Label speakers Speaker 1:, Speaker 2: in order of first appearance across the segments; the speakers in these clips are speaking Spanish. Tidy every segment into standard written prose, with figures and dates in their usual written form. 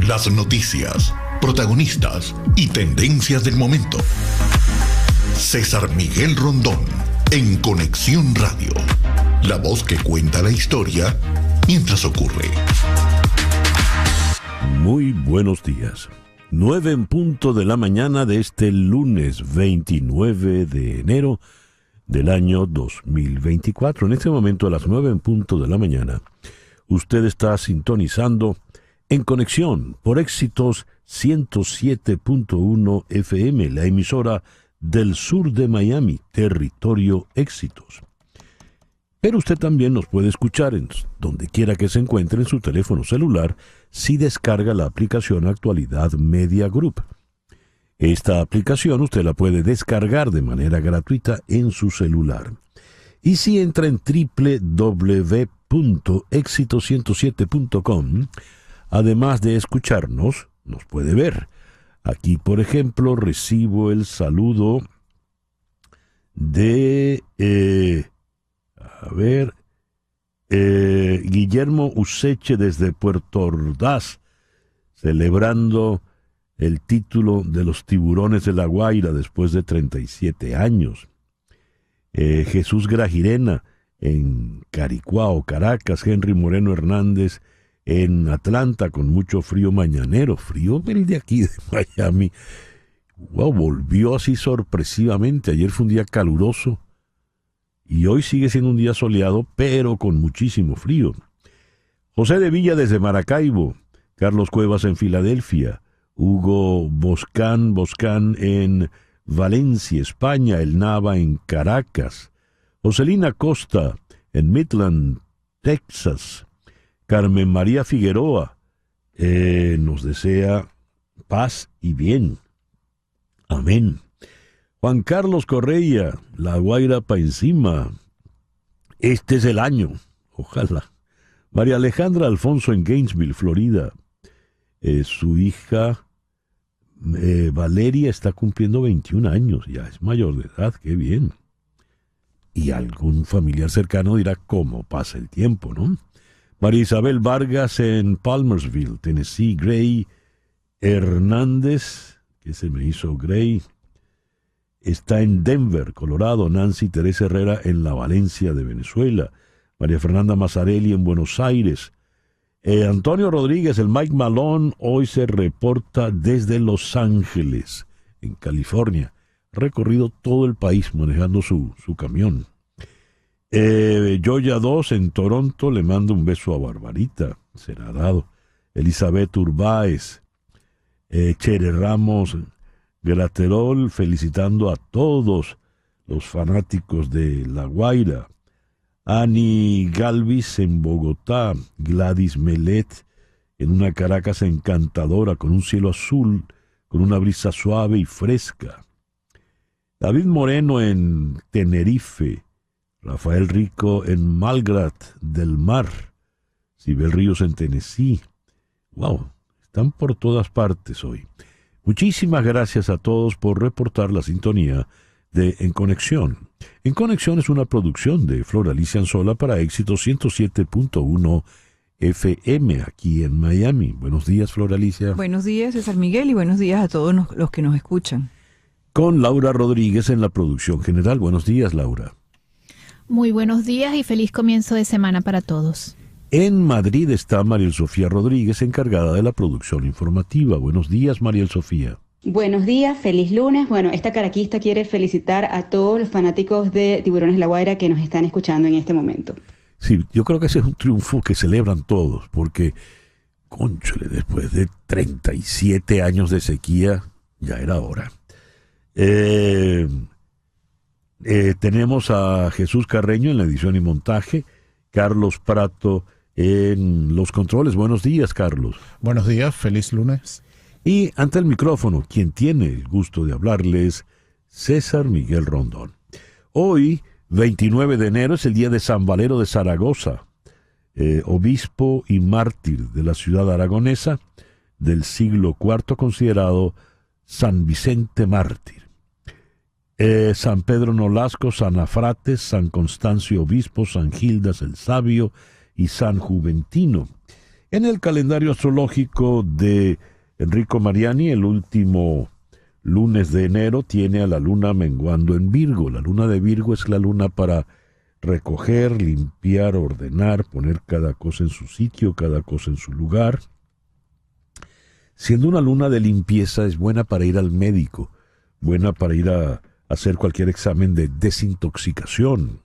Speaker 1: Las noticias, protagonistas y tendencias del momento. César Miguel Rondón, en Conexión Radio. La voz que cuenta la historia mientras ocurre.
Speaker 2: Muy buenos días. 9 en punto de la mañana de este lunes 29 de enero del año 2024. En este momento, a las 9 en punto de la mañana, usted está sintonizando En Conexión por Éxitos 107.1 FM, la emisora del sur de Miami, territorio Éxitos. Pero usted también nos puede escuchar en donde quiera que se encuentre en su teléfono celular si descarga la aplicación Actualidad Media Group. Esta aplicación usted la puede descargar de manera gratuita en su celular. Y si entra en www.exito107.com, además de escucharnos, nos puede ver. Aquí, por ejemplo, recibo el saludo de Guillermo Useche desde Puerto Ordaz, celebrando el título de los Tiburones de La Guaira después de 37 años. Jesús Grajirena en Caricuao, Caracas. Henry Moreno Hernández en Atlanta con mucho frío mañanero. Frío el de aquí de Miami. Wow, volvió así sorpresivamente. Ayer fue un día caluroso y hoy sigue siendo un día soleado, pero con muchísimo frío. José de Villa desde Maracaibo. Carlos Cuevas en Filadelfia. Hugo Boscán en Valencia, España. El Nava en Caracas. Joselina Costa en Midland, Texas. Carmen María Figueroa nos desea paz y bien. Amén. Juan Carlos Correia, La Guaira pa' encima. Este es el año. Ojalá. María Alejandra Alfonso en Gainesville, Florida. Su hija Valeria está cumpliendo 21 años. Ya es mayor de edad. Qué bien. Y algún familiar cercano dirá cómo pasa el tiempo, ¿no? María Isabel Vargas en Palmersville, Tennessee. Gray Hernández, que se me hizo Gray, está en Denver, Colorado. Nancy Teresa Herrera en La Valencia de Venezuela. María Fernanda Mazzarelli en Buenos Aires. Antonio Rodríguez, el Mike Malone, hoy se reporta desde Los Ángeles, en California. Ha recorrido todo el país manejando su camión. Joya 2 en Toronto, le mando un beso a Barbarita, será dado. Elizabeth Urbáez, Chere Ramos Graterol, felicitando a todos los fanáticos de La Guaira. Ani Galvis en Bogotá. Gladys Melet en una Caracas encantadora, con un cielo azul, con una brisa suave y fresca. David Moreno en Tenerife. Rafael Rico en Malgrat del Mar. Sibel Ríos en Tennessee. Wow, están por todas partes hoy. Muchísimas gracias a todos por reportar la sintonía de En Conexión. En Conexión es una producción de Flor Alicia Anzola para Éxito 107.1 FM aquí en Miami. Buenos días, Flor Alicia.
Speaker 3: Buenos días, César Miguel, y buenos días a todos los que nos escuchan.
Speaker 2: Con Laura Rodríguez en la producción general. Buenos días, Laura.
Speaker 4: Muy buenos días y feliz comienzo de semana para todos.
Speaker 2: En Madrid está Mariel Sofía Rodríguez, encargada de la producción informativa. Buenos días, Mariel Sofía.
Speaker 5: Buenos días, feliz lunes. Bueno, esta caraquista quiere felicitar a todos los fanáticos de Tiburones de La Guaira que nos están escuchando en este momento.
Speaker 2: Sí, yo creo que ese es un triunfo que celebran todos, porque, cónchale, después de 37 años de sequía, ya era hora. Tenemos a Jesús Carreño en la edición y montaje, Carlos Prato en los controles. Buenos días, Carlos.
Speaker 6: Buenos días, feliz lunes.
Speaker 2: Y ante el micrófono, quien tiene el gusto de hablarles, César Miguel Rondón. Hoy, 29 de enero, es el día de San Valero de Zaragoza, obispo y mártir de la ciudad aragonesa del siglo IV, considerado San Vicente mártir. San Pedro Nolasco, San Afrates, San Constancio obispo, San Gildas el sabio y San Juventino. En el calendario astrológico de Enrico Mariani, el último lunes de enero tiene a la luna menguando en Virgo. La luna de Virgo es la luna para recoger, limpiar, ordenar, poner cada cosa en su sitio, cada cosa en su lugar. Siendo una luna de limpieza, es buena para ir al médico, buena para ir a hacer cualquier examen de desintoxicación.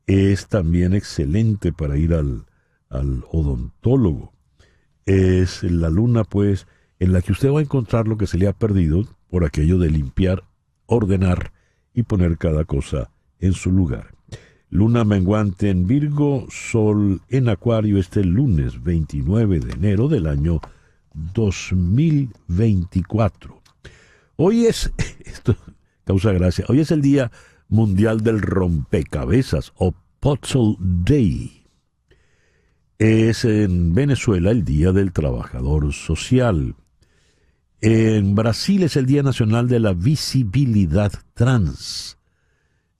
Speaker 2: Es también excelente para ir al odontólogo. Es la luna, pues, en la que usted va a encontrar lo que se le ha perdido por aquello de limpiar, ordenar y poner cada cosa en su lugar. Luna menguante en Virgo, Sol en Acuario este lunes 29 de enero del año 2024. Hoy es, esto causa gracia, hoy es el Día Mundial del Rompecabezas o Puzzle Day. Es en Venezuela el Día del Trabajador Social. En Brasil es el Día Nacional de la Visibilidad Trans.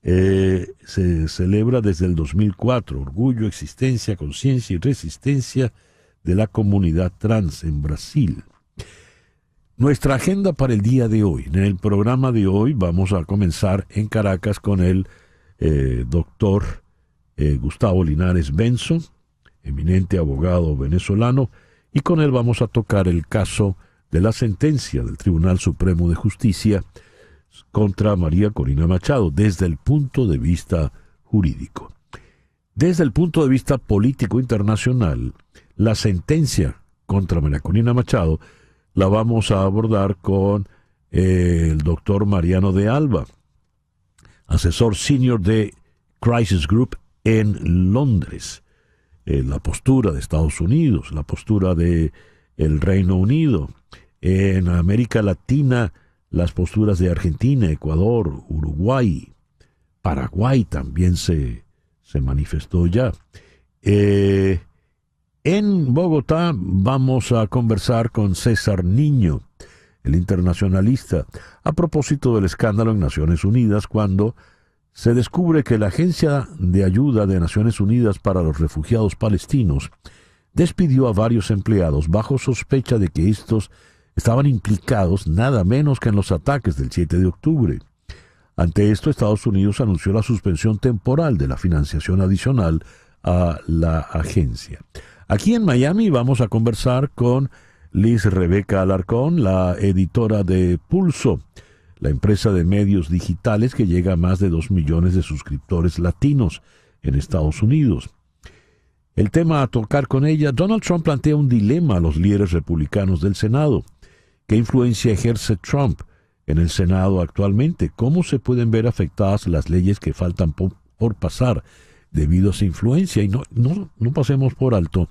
Speaker 2: Se celebra desde el 2004, orgullo, existencia, conciencia y resistencia de la comunidad trans en Brasil. Nuestra agenda para el día de hoy. En el programa de hoy vamos a comenzar en Caracas con el doctor Gustavo Linares Benzo, eminente abogado venezolano, y con él vamos a tocar el caso de la sentencia del Tribunal Supremo de Justicia contra María Corina Machado desde el punto de vista jurídico. Desde el punto de vista político internacional, la sentencia contra María Corina Machado la vamos a abordar con el doctor Mariano de Alba, asesor senior de Crisis Group en Londres. La postura de Estados Unidos, la postura de el Reino Unido, en América Latina, las posturas de Argentina, Ecuador, Uruguay, Paraguay también se manifestó ya. En Bogotá vamos a conversar con César Niño, el internacionalista, a propósito del escándalo en Naciones Unidas cuando se descubre que la Agencia de Ayuda de Naciones Unidas para los Refugiados Palestinos despidió a varios empleados bajo sospecha de que estos estaban implicados nada menos que en los ataques del 7 de octubre. Ante esto, Estados Unidos anunció la suspensión temporal de la financiación adicional a la agencia. Aquí en Miami vamos a conversar con Liz Rebeca Alarcón, la editora de Pulso, la empresa de medios digitales que llega a más de 2 millones de suscriptores latinos en Estados Unidos. El tema a tocar con ella: Donald Trump plantea un dilema a los líderes republicanos del Senado. ¿Qué influencia ejerce Trump en el Senado actualmente? ¿Cómo se pueden ver afectadas las leyes que faltan por pasar debido a esa influencia? Y no pasemos por alto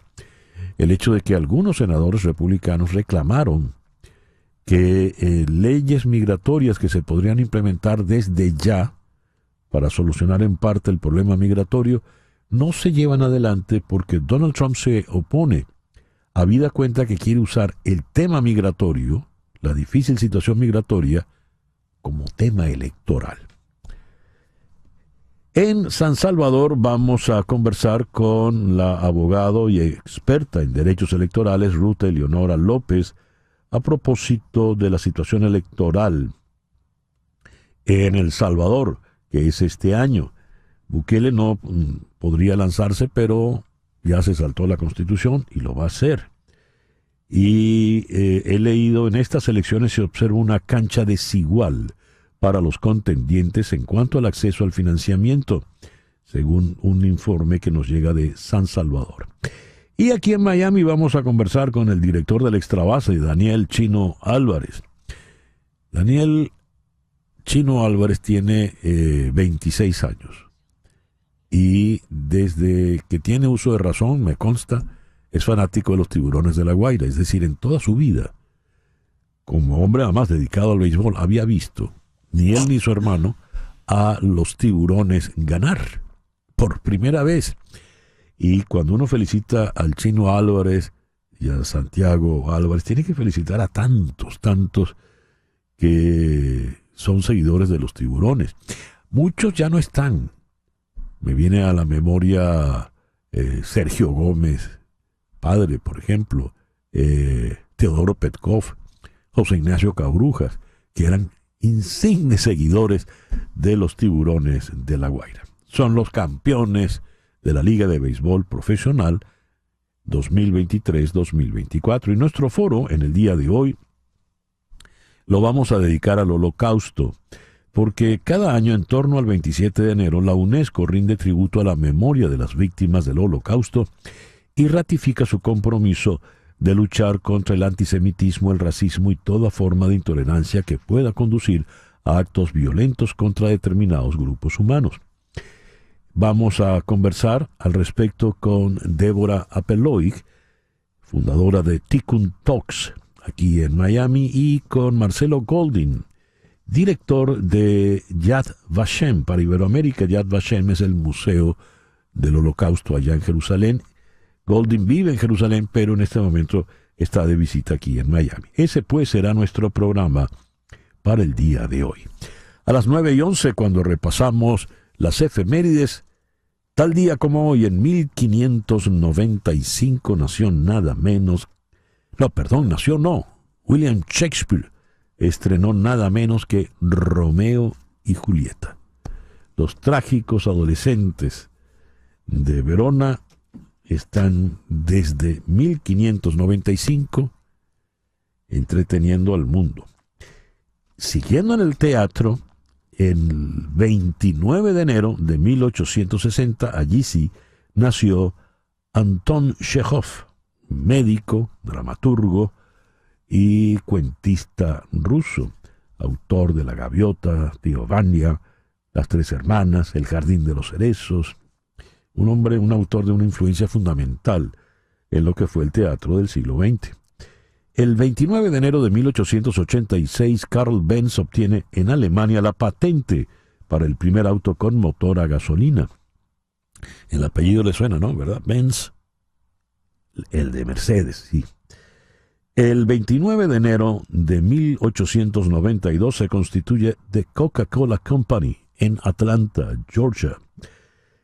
Speaker 2: el hecho de que algunos senadores republicanos reclamaron que leyes migratorias que se podrían implementar desde ya para solucionar en parte el problema migratorio no se llevan adelante porque Donald Trump se opone, habida cuenta que quiere usar el tema migratorio, la difícil situación migratoria, como tema electoral. En San Salvador vamos a conversar con la abogado y experta en derechos electorales Ruth Eleonora López a propósito de la situación electoral en El Salvador, que es este año. Bukele no podría lanzarse, pero ya se saltó la Constitución y lo va a hacer. Y he leído, en estas elecciones se observa una cancha desigual para los contendientes en cuanto al acceso al financiamiento, según un informe que nos llega de San Salvador. Y aquí en Miami vamos a conversar con el director del Extrabase, Daniel Chino Álvarez. Daniel Chino Álvarez tiene 26 años. Y desde que tiene uso de razón, me consta, es fanático de los Tiburones de La Guaira. Es decir, en toda su vida, como hombre además dedicado al béisbol, había visto, ni él ni su hermano, a los Tiburones ganar por primera vez. Y cuando uno felicita al Chino Álvarez y a Santiago Álvarez, tiene que felicitar a tantos que son seguidores de los Tiburones. Muchos ya no están. Me viene a la memoria Sergio Gómez, padre, por ejemplo, Teodoro Petkov, José Ignacio Cabrujas, que eran insignes seguidores de los Tiburones de La Guaira. Son los campeones de la Liga de Béisbol Profesional 2023-2024. Y nuestro foro en el día de hoy lo vamos a dedicar al Holocausto, porque cada año en torno al 27 de enero la UNESCO rinde tributo a la memoria de las víctimas del Holocausto y ratifica su compromiso de luchar contra el antisemitismo, el racismo y toda forma de intolerancia que pueda conducir a actos violentos contra determinados grupos humanos. Vamos a conversar al respecto con Débora Apeloig, fundadora de Tikkun Talks, aquí en Miami, y con Marcelo Goldin, director de Yad Vashem para Iberoamérica. Yad Vashem es el Museo del Holocausto allá en Jerusalén. Goldin vive en Jerusalén, pero en este momento está de visita aquí en Miami. Ese pues será nuestro programa para el día de hoy. A las 9:11, cuando repasamos las efemérides, tal día como hoy, en 1595, William Shakespeare estrenó nada menos que Romeo y Julieta. Los trágicos adolescentes de Verona están desde 1595 entreteniendo al mundo. Siguiendo en el teatro, el 29 de enero de 1860, allí sí, nació Anton Chekhov, médico, dramaturgo y cuentista ruso, autor de La Gaviota, Tío Vanya, Las Tres Hermanas, El Jardín de los Cerezos. Un autor de una influencia fundamental en lo que fue el teatro del siglo XX. El 29 de enero de 1886, Carl Benz obtiene en Alemania la patente para el primer auto con motor a gasolina. El apellido le suena, ¿no? ¿Verdad? Benz, el de Mercedes, sí. El 29 de enero de 1892 se constituye The Coca-Cola Company en Atlanta, Georgia.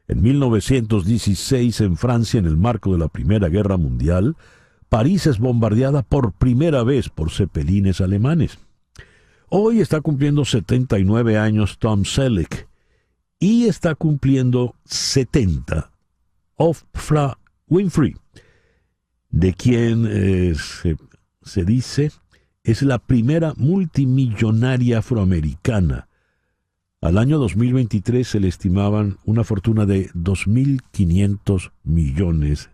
Speaker 2: En 1916, en Francia, en el marco de la Primera Guerra Mundial, París es bombardeada por primera vez por cepelines alemanes. Hoy está cumpliendo 79 años Tom Selleck y está cumpliendo 70 Oprah Winfrey, de quien se dice es la primera multimillonaria afroamericana. Al año 2023 se le estimaban una fortuna de $2.500 millones.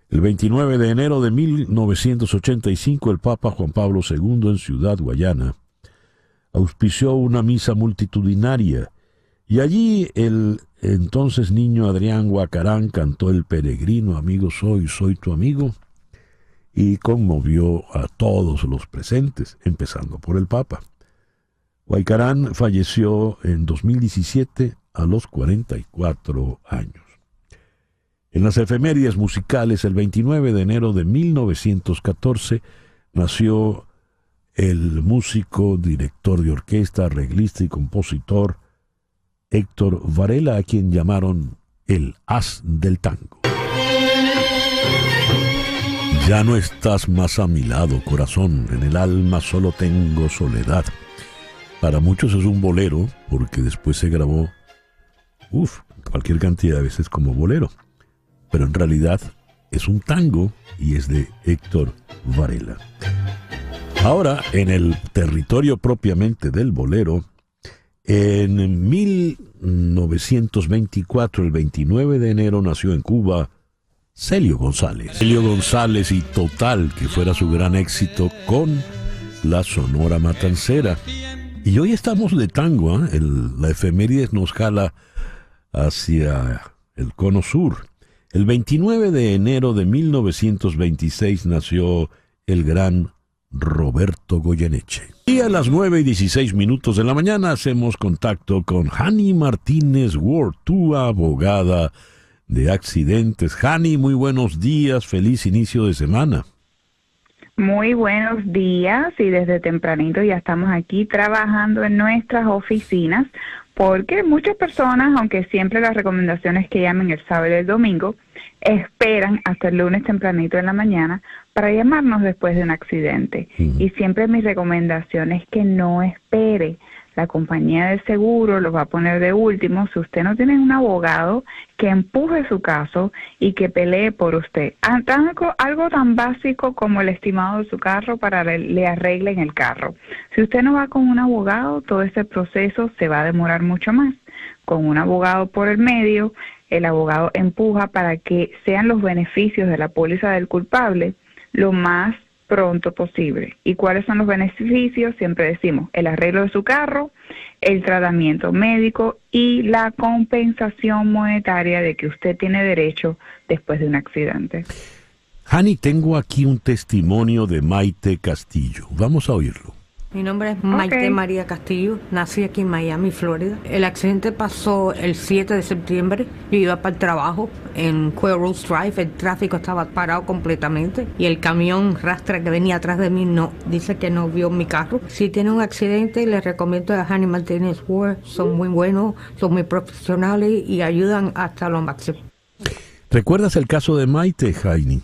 Speaker 2: El 29 de enero de 1985, el Papa Juan Pablo II en Ciudad Guayana auspició una misa multitudinaria y allí el entonces niño Adrián Guacarán cantó El peregrino, amigo soy tu amigo, y conmovió a todos los presentes, empezando por el Papa. Guacarán falleció en 2017 a los 44 años. En las efemérides musicales, el 29 de enero de 1914, nació el músico, director de orquesta, arreglista y compositor Héctor Varela, a quien llamaron el as del tango. Ya no estás más a mi lado, corazón, en el alma solo tengo soledad. Para muchos es un bolero, porque después se grabó cualquier cantidad de veces como bolero. Pero en realidad es un tango y es de Héctor Varela. Ahora, en el territorio propiamente del bolero, en 1924, el 29 de enero, nació en Cuba Celio González. Celio González y Total, que fuera su gran éxito con la Sonora Matancera. Y hoy estamos de tango, ¿eh? La efemérides nos jala hacia el cono sur. El 29 de enero de 1926 nació el gran Roberto Goyeneche. Y a las 9:16 de la mañana hacemos contacto con Hani Martínez Ward, tu abogada de accidentes. Hani, muy buenos días, feliz inicio de semana.
Speaker 7: Muy buenos días y desde tempranito ya estamos aquí trabajando en nuestras oficinas porque muchas personas, aunque siempre las recomendaciones que llamen el sábado y el domingo, esperan hasta el lunes tempranito en la mañana para llamarnos después de un accidente. Y siempre mi recomendación es que no espere. La compañía de seguro lo va a poner de último si usted no tiene un abogado que empuje su caso y que pelee por usted. Algo tan básico como el estimado de su carro para le arreglen el carro. Si usted no va con un abogado, todo este proceso se va a demorar mucho más. Con un abogado por el medio, el abogado empuja para que sean los beneficios de la póliza del culpable lo más pronto posible. ¿Y cuáles son los beneficios? Siempre decimos el arreglo de su carro, el tratamiento médico y la compensación monetaria de que usted tiene derecho después de un accidente.
Speaker 2: Hani, tengo aquí un testimonio de Maite Castillo. Vamos a oírlo.
Speaker 8: Mi nombre es Maite María Castillo, nací aquí en Miami, Florida. El accidente pasó el 7 de septiembre, yo iba para el trabajo en Quail Rose Drive, el tráfico estaba parado completamente y el camión rastra que venía atrás de mí dice que no vio mi carro. Si tiene un accidente, les recomiendo a Hani Martínez Ward, son muy buenos, son muy profesionales y ayudan hasta lo máximo.
Speaker 2: ¿Recuerdas el caso de Maite, Hani?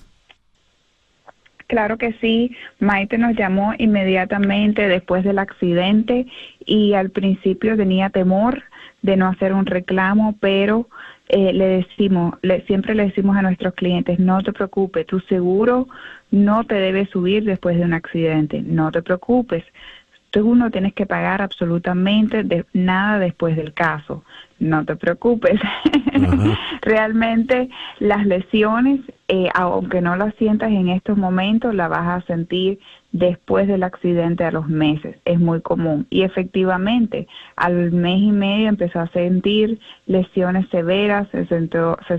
Speaker 7: Claro que sí, Maite nos llamó inmediatamente después del accidente y al principio tenía temor de no hacer un reclamo, pero siempre le decimos a nuestros clientes, no te preocupes, tu seguro no te debe subir después de un accidente, no te preocupes. Tú no tienes que pagar absolutamente nada después del caso, no te preocupes. Realmente las lesiones, aunque no las sientas en estos momentos, las vas a sentir después del accidente a los meses, es muy común. Y efectivamente, al mes y medio empezó a sentir lesiones severas, se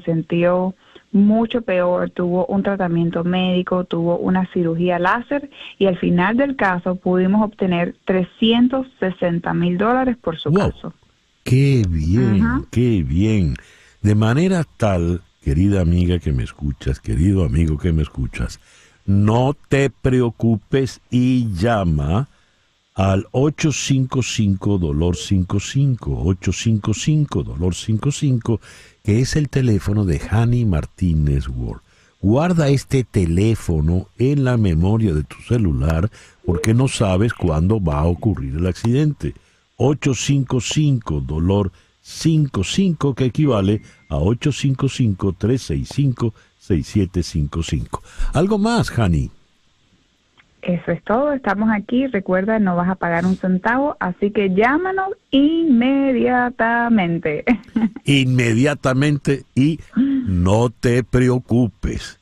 Speaker 7: sintió mucho peor, tuvo un tratamiento médico, tuvo una cirugía láser y al final del caso pudimos obtener $360,000 por su caso.
Speaker 2: ¡Qué bien, qué bien! De manera tal, querida amiga que me escuchas, querido amigo que me escuchas, no te preocupes y llama al 855-DOLOR55, 855-DOLOR55, que es el teléfono de Hani Martínez Ward. Guarda este teléfono en la memoria de tu celular porque no sabes cuándo va a ocurrir el accidente. 855-DOLOR55, que equivale a 855-365-6755. ¿Algo más, Hani?
Speaker 7: Eso es todo, estamos aquí, recuerda, no vas a pagar un centavo, así que llámanos inmediatamente.
Speaker 2: Inmediatamente y no te preocupes.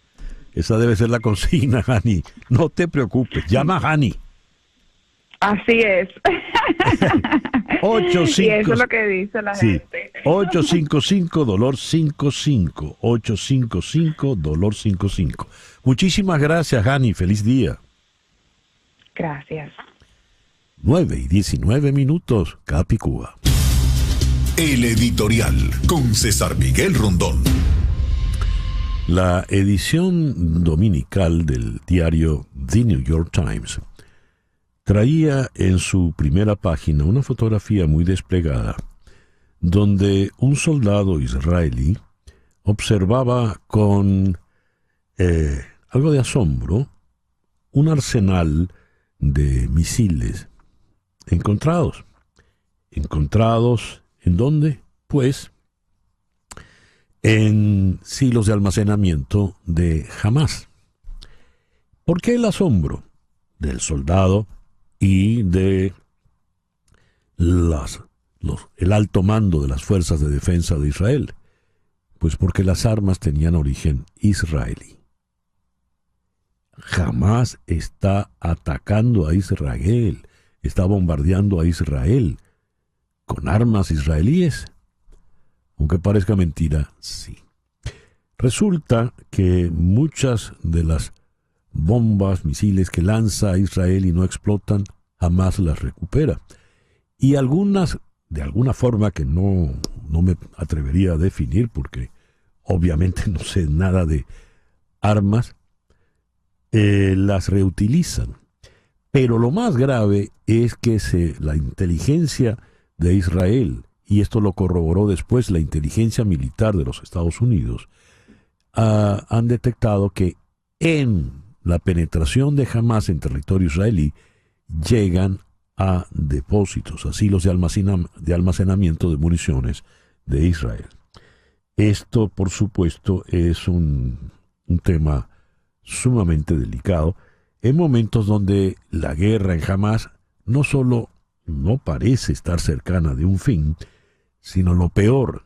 Speaker 2: Esa debe ser la consigna, Hani. No te preocupes, llama a Hani.
Speaker 7: Así es.
Speaker 2: 85,
Speaker 7: y eso es lo que dice la gente.
Speaker 2: 855-DOLOR55, 855-DOLOR55. Muchísimas gracias, Hani, feliz día.
Speaker 7: Gracias.
Speaker 2: 9:19, Capicúa.
Speaker 1: El editorial con César Miguel Rondón.
Speaker 2: La edición dominical del diario The New York Times traía en su primera página una fotografía muy desplegada donde un soldado israelí observaba con algo de asombro un arsenal de misiles encontrados. ¿Encontrados en dónde? Pues en silos de almacenamiento de Hamás. ¿Por qué el asombro del soldado y de el alto mando de las fuerzas de defensa de Israel? Pues porque las armas tenían origen israelí. Hamás está atacando a Israel, está bombardeando a Israel con armas israelíes. Aunque parezca mentira, sí. Resulta que muchas de las bombas, misiles que lanza Israel y no explotan, Hamás las recupera. Y algunas, de alguna forma que no me atrevería a definir, porque obviamente no sé nada de armas, las reutilizan. Pero lo más grave es que la inteligencia de Israel, y esto lo corroboró después la inteligencia militar de los Estados Unidos, han detectado que en la penetración de Hamás en territorio israelí llegan a depósitos, asilos de almacenamiento de municiones de Israel. Esto, por supuesto, es un tema sumamente delicado en momentos donde la guerra en Hamás no solo no parece estar cercana de un fin, sino lo peor,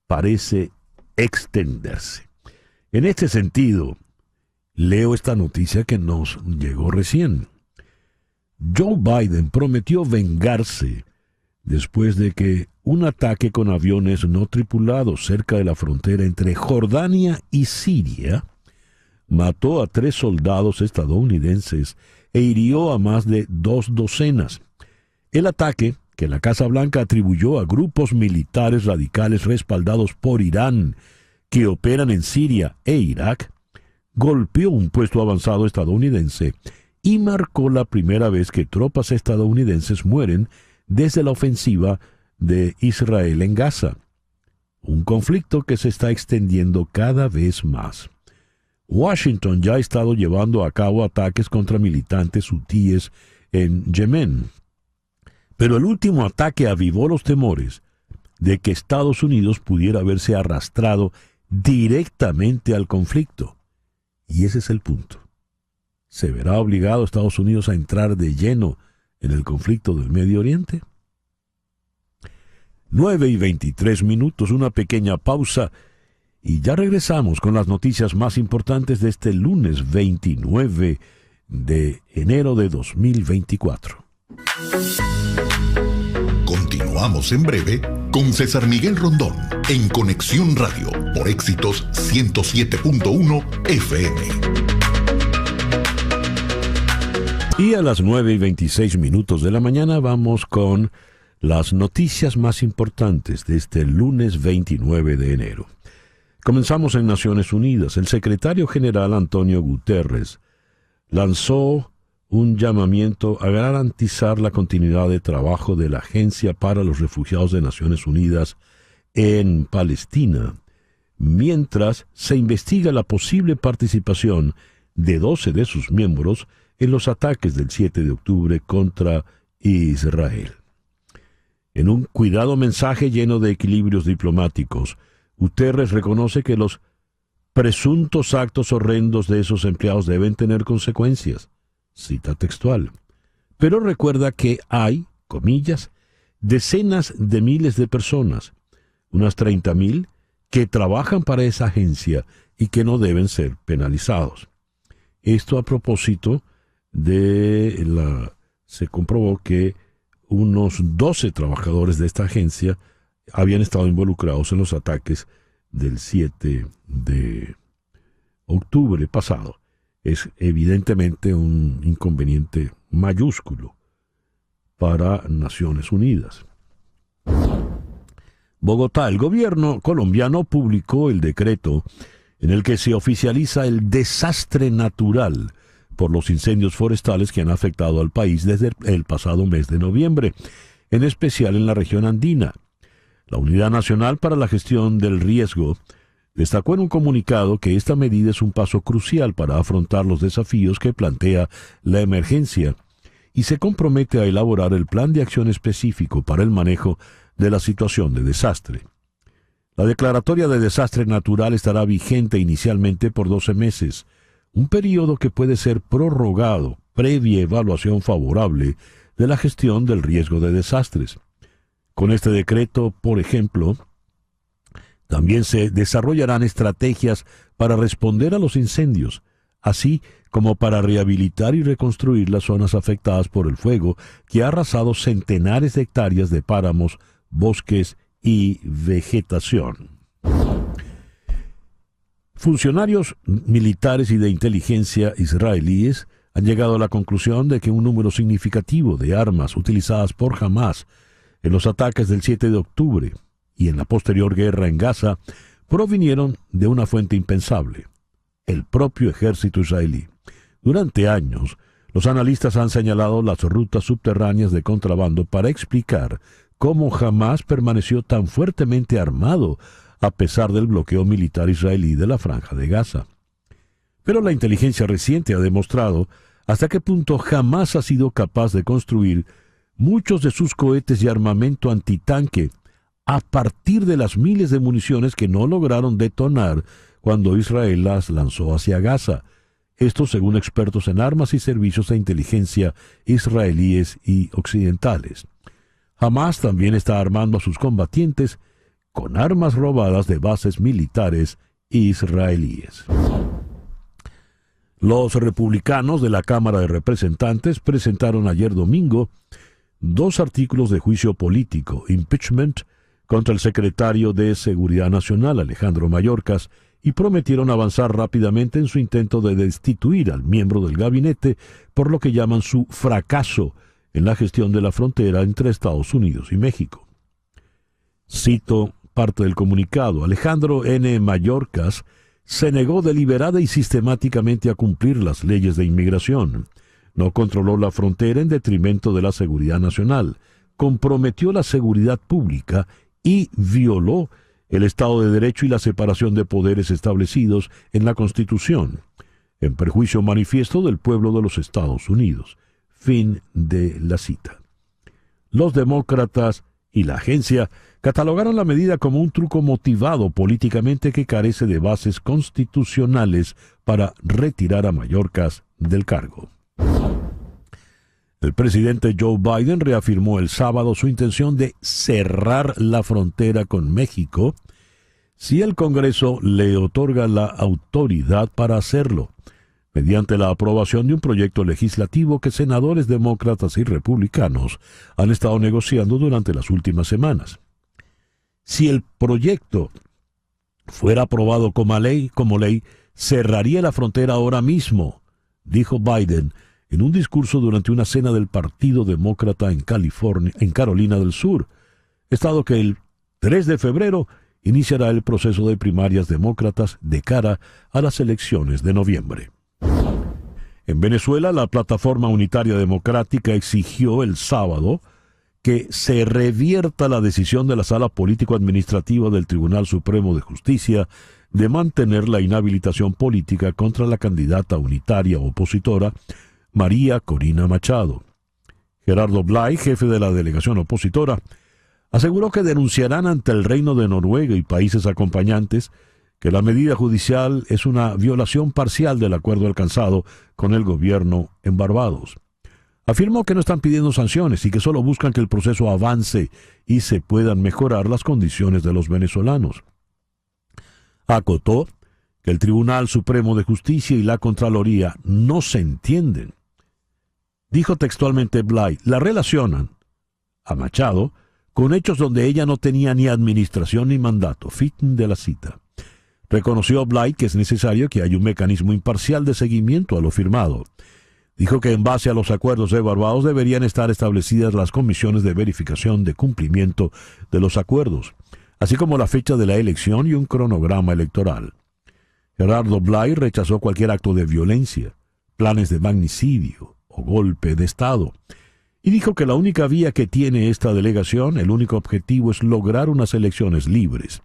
Speaker 2: parece extenderse. En este sentido, leo esta noticia que nos llegó recién. Joe Biden prometió vengarse después de que un ataque con aviones no tripulados cerca de la frontera entre Jordania y Siria mató a 3 soldados estadounidenses e hirió a más de 2 docenas. El ataque, que la Casa Blanca atribuyó a grupos militares radicales respaldados por Irán que operan en Siria e Irak, golpeó un puesto avanzado estadounidense y marcó la primera vez que tropas estadounidenses mueren desde la ofensiva de Israel en Gaza. Un conflicto que se está extendiendo cada vez más. Washington ya ha estado llevando a cabo ataques contra militantes hutíes en Yemen. Pero el último ataque avivó los temores de que Estados Unidos pudiera verse arrastrado directamente al conflicto. Y ese es el punto. ¿Se verá obligado Estados Unidos a entrar de lleno en el conflicto del Medio Oriente? 9:23, una pequeña pausa y ya regresamos con las noticias más importantes de este lunes 29 de enero de 2024.
Speaker 1: Continuamos en breve con César Miguel Rondón en Conexión Radio por Éxitos 107.1 FM.
Speaker 2: Y a las 9:26 de la mañana vamos con las noticias más importantes de este lunes 29 de enero. Comenzamos en Naciones Unidas. El secretario general Antonio Guterres lanzó un llamamiento a garantizar la continuidad de trabajo de la Agencia para los Refugiados de Naciones Unidas en Palestina, mientras se investiga la posible participación de 12 de sus miembros en los ataques del 7 de octubre contra Israel. En un cuidado mensaje lleno de equilibrios diplomáticos, Guterres reconoce que los presuntos actos horrendos de esos empleados deben tener consecuencias. Cita textual. Pero recuerda que hay, comillas, decenas de miles de personas, unas 30,000, que trabajan para esa agencia y que no deben ser penalizados. Esto a propósito se comprobó que unos 12 trabajadores de esta agencia habían estado involucrados en los ataques del 7 de octubre pasado. Es evidentemente un inconveniente mayúsculo para Naciones Unidas. Bogotá. El gobierno colombiano publicó el decreto en el que se oficializa el desastre natural por los incendios forestales que han afectado al país desde el pasado mes de noviembre, en especial en la región andina. La Unidad Nacional para la Gestión del Riesgo destacó en un comunicado que esta medida es un paso crucial para afrontar los desafíos que plantea la emergencia y se compromete a elaborar el plan de acción específico para el manejo de la situación de desastre. La declaratoria de desastre natural estará vigente inicialmente por 12 meses, un periodo que puede ser prorrogado previa evaluación favorable de la gestión del riesgo de desastres. Con este decreto, por ejemplo, también se desarrollarán estrategias para responder a los incendios, así como para rehabilitar y reconstruir las zonas afectadas por el fuego que ha arrasado centenares de hectáreas de páramos, bosques y vegetación. Funcionarios militares y de inteligencia israelíes han llegado a la conclusión de que un número significativo de armas utilizadas por Hamás en los ataques del 7 de octubre y en la posterior guerra en Gaza provinieron de una fuente impensable, el propio ejército israelí. Durante años, los analistas han señalado las rutas subterráneas de contrabando para explicar cómo Hamás permaneció tan fuertemente armado a pesar del bloqueo militar israelí de la Franja de Gaza. Pero la inteligencia reciente ha demostrado hasta qué punto Hamás ha sido capaz de construir muchos de sus cohetes y armamento antitanque a partir de las miles de municiones que no lograron detonar cuando Israel las lanzó hacia Gaza. Esto según expertos en armas y servicios de inteligencia israelíes y occidentales. Hamás también está armando a sus combatientes con armas robadas de bases militares israelíes. Los republicanos de la Cámara de Representantes presentaron ayer domingo 2 artículos de juicio político, impeachment, contra el secretario de Seguridad Nacional, Alejandro Mayorkas, y prometieron avanzar rápidamente en su intento de destituir al miembro del gabinete por lo que llaman su fracaso en la gestión de la frontera entre Estados Unidos y México. Cito parte del comunicado: Alejandro N. Mayorkas se negó deliberada y sistemáticamente a cumplir las leyes de inmigración. No controló la frontera en detrimento de la seguridad nacional, comprometió la seguridad pública y violó el Estado de Derecho y la separación de poderes establecidos en la Constitución, en perjuicio manifiesto del pueblo de los Estados Unidos. Fin de la cita. Los demócratas y la agencia catalogaron la medida como un truco motivado políticamente que carece de bases constitucionales para retirar a Mayorkas del cargo. El presidente Joe Biden reafirmó el sábado su intención de cerrar la frontera con México si el Congreso le otorga la autoridad para hacerlo, mediante la aprobación de un proyecto legislativo que senadores demócratas y republicanos han estado negociando durante las últimas semanas. Si el proyecto fuera aprobado como ley, cerraría la frontera ahora mismo, dijo Biden en un discurso durante una cena del Partido Demócrata en Carolina del Sur, estado que el 3 de febrero iniciará el proceso de primarias demócratas de cara a las elecciones de noviembre. En Venezuela, la Plataforma Unitaria Democrática exigió el sábado que se revierta la decisión de la Sala Político-Administrativa del Tribunal Supremo de Justicia de mantener la inhabilitación política contra la candidata unitaria opositora María Corina Machado. Gerardo Blay, jefe de la delegación opositora, aseguró que denunciarán ante el Reino de Noruega y países acompañantes que la medida judicial es una violación parcial del acuerdo alcanzado con el gobierno en Barbados. Afirmó que no están pidiendo sanciones y que solo buscan que el proceso avance y se puedan mejorar las condiciones de los venezolanos. Acotó que el Tribunal Supremo de Justicia y la Contraloría no se entienden. Dijo textualmente Blay, la relacionan a Machado con hechos donde ella no tenía ni administración ni mandato. Fin de la cita. Reconoció Blay que es necesario que haya un mecanismo imparcial de seguimiento a lo firmado. Dijo que en base a los acuerdos de Barbados deberían estar establecidas las comisiones de verificación de cumplimiento de los acuerdos, así como la fecha de la elección y un cronograma electoral. Gerardo Blay rechazó cualquier acto de violencia, planes de magnicidio o golpe de Estado, y dijo que la única vía que tiene esta delegación, el único objetivo es lograr unas elecciones libres.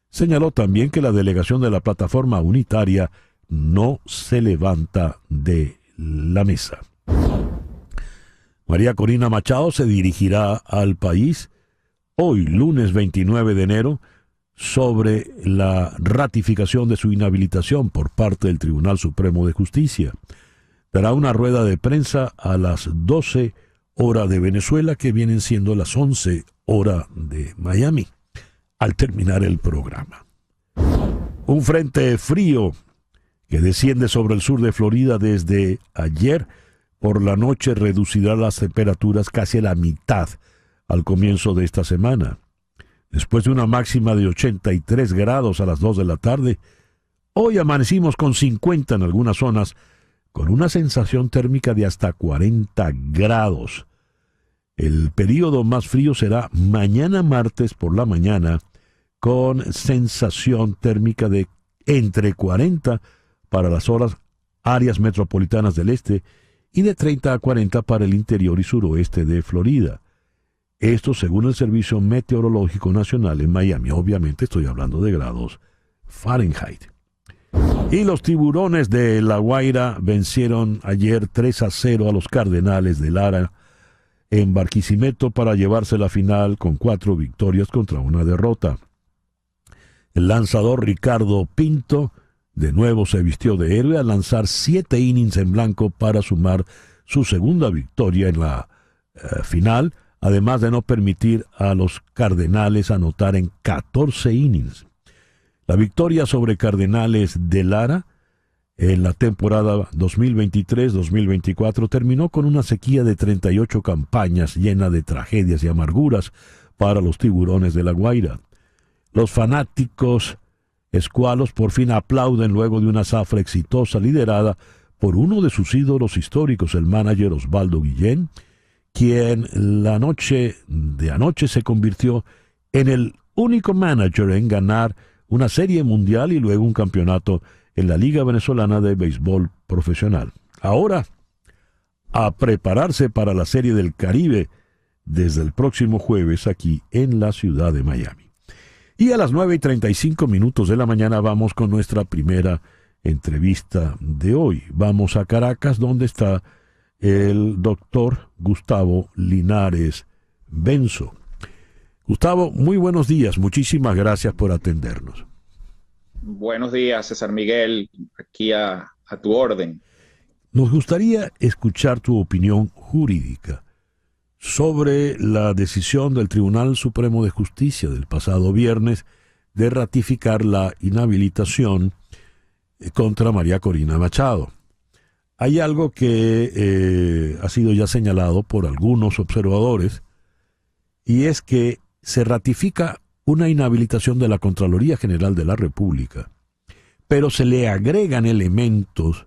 Speaker 2: Señaló también que la delegación de la Plataforma Unitaria no se levanta de la mesa. María Corina Machado se dirigirá al país hoy, lunes 29 de enero, sobre la ratificación de su inhabilitación por parte del Tribunal Supremo de Justicia. Dará una rueda de prensa a las 12 horas de Venezuela, que vienen siendo las 11 horas de Miami, al terminar el programa. Un frente frío que desciende sobre el sur de Florida desde ayer por la noche reducirá las temperaturas casi a la mitad al comienzo de esta semana. Después de una máxima de 83 grados a las 2 de la tarde, hoy amanecimos con 50 en algunas zonas, con una sensación térmica de hasta 40 grados. El periodo más frío será mañana martes por la mañana, con sensación térmica de entre 40 para las horas áreas metropolitanas del este y de 30 a 40 para el interior y suroeste de Florida. Esto según el Servicio Meteorológico Nacional en Miami. Obviamente estoy hablando de grados Fahrenheit. Y los Tiburones de La Guaira vencieron ayer 3-0 a los Cardenales de Lara en Barquisimeto para llevarse la final con 4 victorias contra una derrota. El lanzador Ricardo Pinto de nuevo se vistió de héroe al lanzar 7 innings en blanco para sumar su segunda victoria en la final, además de no permitir a los Cardenales anotar en 14 innings. La victoria sobre Cardenales de Lara en la temporada 2023-2024 terminó con una sequía de 38 campañas llena de tragedias y amarguras para los Tiburones de La Guaira. Los fanáticos escualos por fin aplauden luego de una zafra exitosa liderada por uno de sus ídolos históricos, el manager Osvaldo Guillén, quien la noche de anoche se convirtió en el único manager en ganar una serie mundial y luego un campeonato en la Liga Venezolana de Béisbol Profesional. Ahora, a prepararse para la Serie del Caribe desde el próximo jueves aquí en la ciudad de Miami. Y a las 9:35 de la mañana vamos con nuestra primera entrevista de hoy. Vamos a Caracas, donde está el doctor Gustavo Linares Benzo. Gustavo, muy buenos días. Muchísimas gracias por atendernos.
Speaker 9: Buenos días, César Miguel, aquí a tu orden.
Speaker 2: Nos gustaría escuchar tu opinión jurídica sobre la decisión del Tribunal Supremo de Justicia del pasado viernes de ratificar la inhabilitación contra María Corina Machado. Hay algo que ha sido ya señalado por algunos observadores, y es que se ratifica una inhabilitación de la Contraloría General de la República, pero se le agregan elementos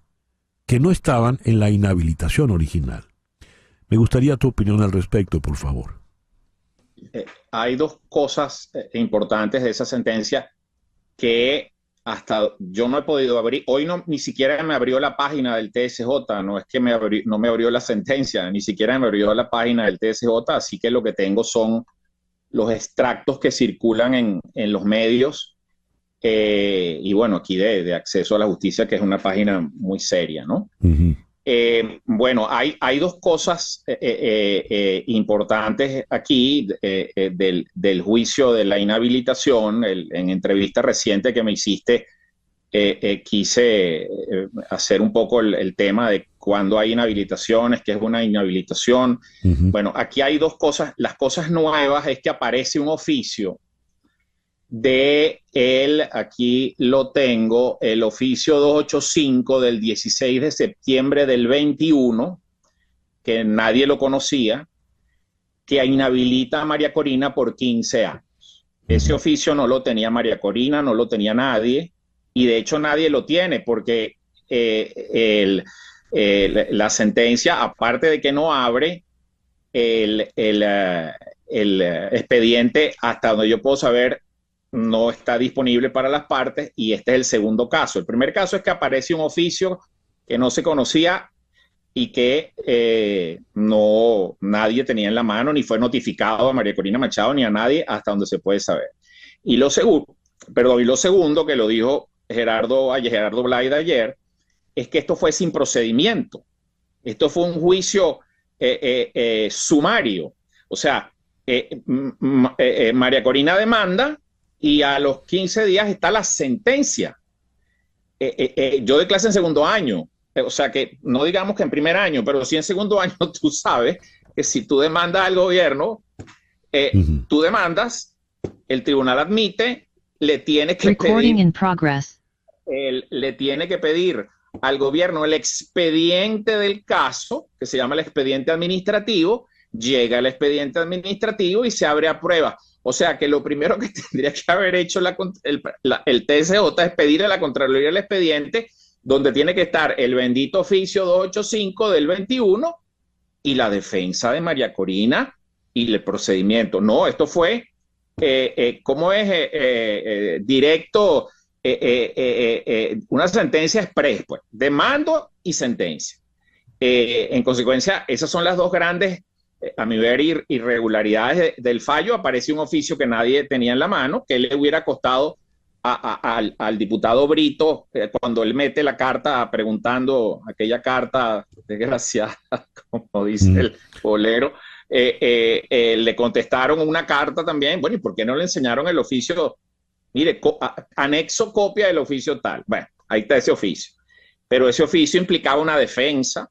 Speaker 2: que no estaban en la inhabilitación original. Me gustaría tu opinión al respecto, por favor.
Speaker 9: Hay dos cosas importantes de esa sentencia que hasta yo no he podido abrir. Hoy ni siquiera me abrió la página del TSJ, no es que no me abrió la sentencia, ni siquiera me abrió la página del TSJ, así que lo que tengo son los extractos que circulan en los medios y bueno, aquí de Acceso a la Justicia, que es una página muy seria, ¿no? Uh-huh. Bueno, hay dos cosas importantes aquí del juicio de la inhabilitación. En entrevista reciente que me hiciste, quise hacer un poco el tema de cuándo hay inhabilitaciones, qué es una inhabilitación. Uh-huh. Bueno, aquí hay dos cosas. Las cosas nuevas es que aparece un oficio aquí lo tengo, el oficio 285 del 16 de septiembre del 21, que nadie lo conocía, que inhabilita a María Corina por 15 años. Ese oficio no lo tenía María Corina, no lo tenía nadie, y de hecho nadie lo tiene porque la sentencia, aparte de que no abre el expediente, hasta donde yo puedo saber, no está disponible para las partes, y este es el segundo caso. El primer caso es que aparece un oficio que no se conocía y que nadie tenía en la mano, ni fue notificado a María Corina Machado ni a nadie hasta donde se puede saber. Y lo segundo que lo dijo Gerardo Blaida ayer, es que esto fue sin procedimiento. Esto fue un juicio sumario. O sea, María Corina demanda y a los 15 días está la sentencia. Yo doy clase en segundo año, o sea que no digamos que en primer año, pero sí en segundo año tú sabes que si tú demandas al gobierno, tú demandas, el tribunal admite, le tiene que pedir al gobierno el expediente del caso, que se llama el expediente administrativo, llega el expediente administrativo y se abre a prueba. O sea que lo primero que tendría que haber hecho el TSJ es pedirle a la Contraloría el expediente donde tiene que estar el bendito oficio 285 del 21 y la defensa de María Corina y el procedimiento. No, esto fue, ¿cómo es? Directo una sentencia express, pues, de mando y sentencia. En consecuencia, esas son las dos grandes, a mi ver, irregularidades del fallo. Aparece un oficio que nadie tenía en la mano, que le hubiera costado al diputado Brito, cuando él mete la carta preguntando, aquella carta desgraciada, como dice el bolero, le contestaron una carta también. Bueno, ¿y por qué no le enseñaron el oficio? Mire, anexo copia del oficio tal. Bueno, ahí está ese oficio. Pero ese oficio implicaba una defensa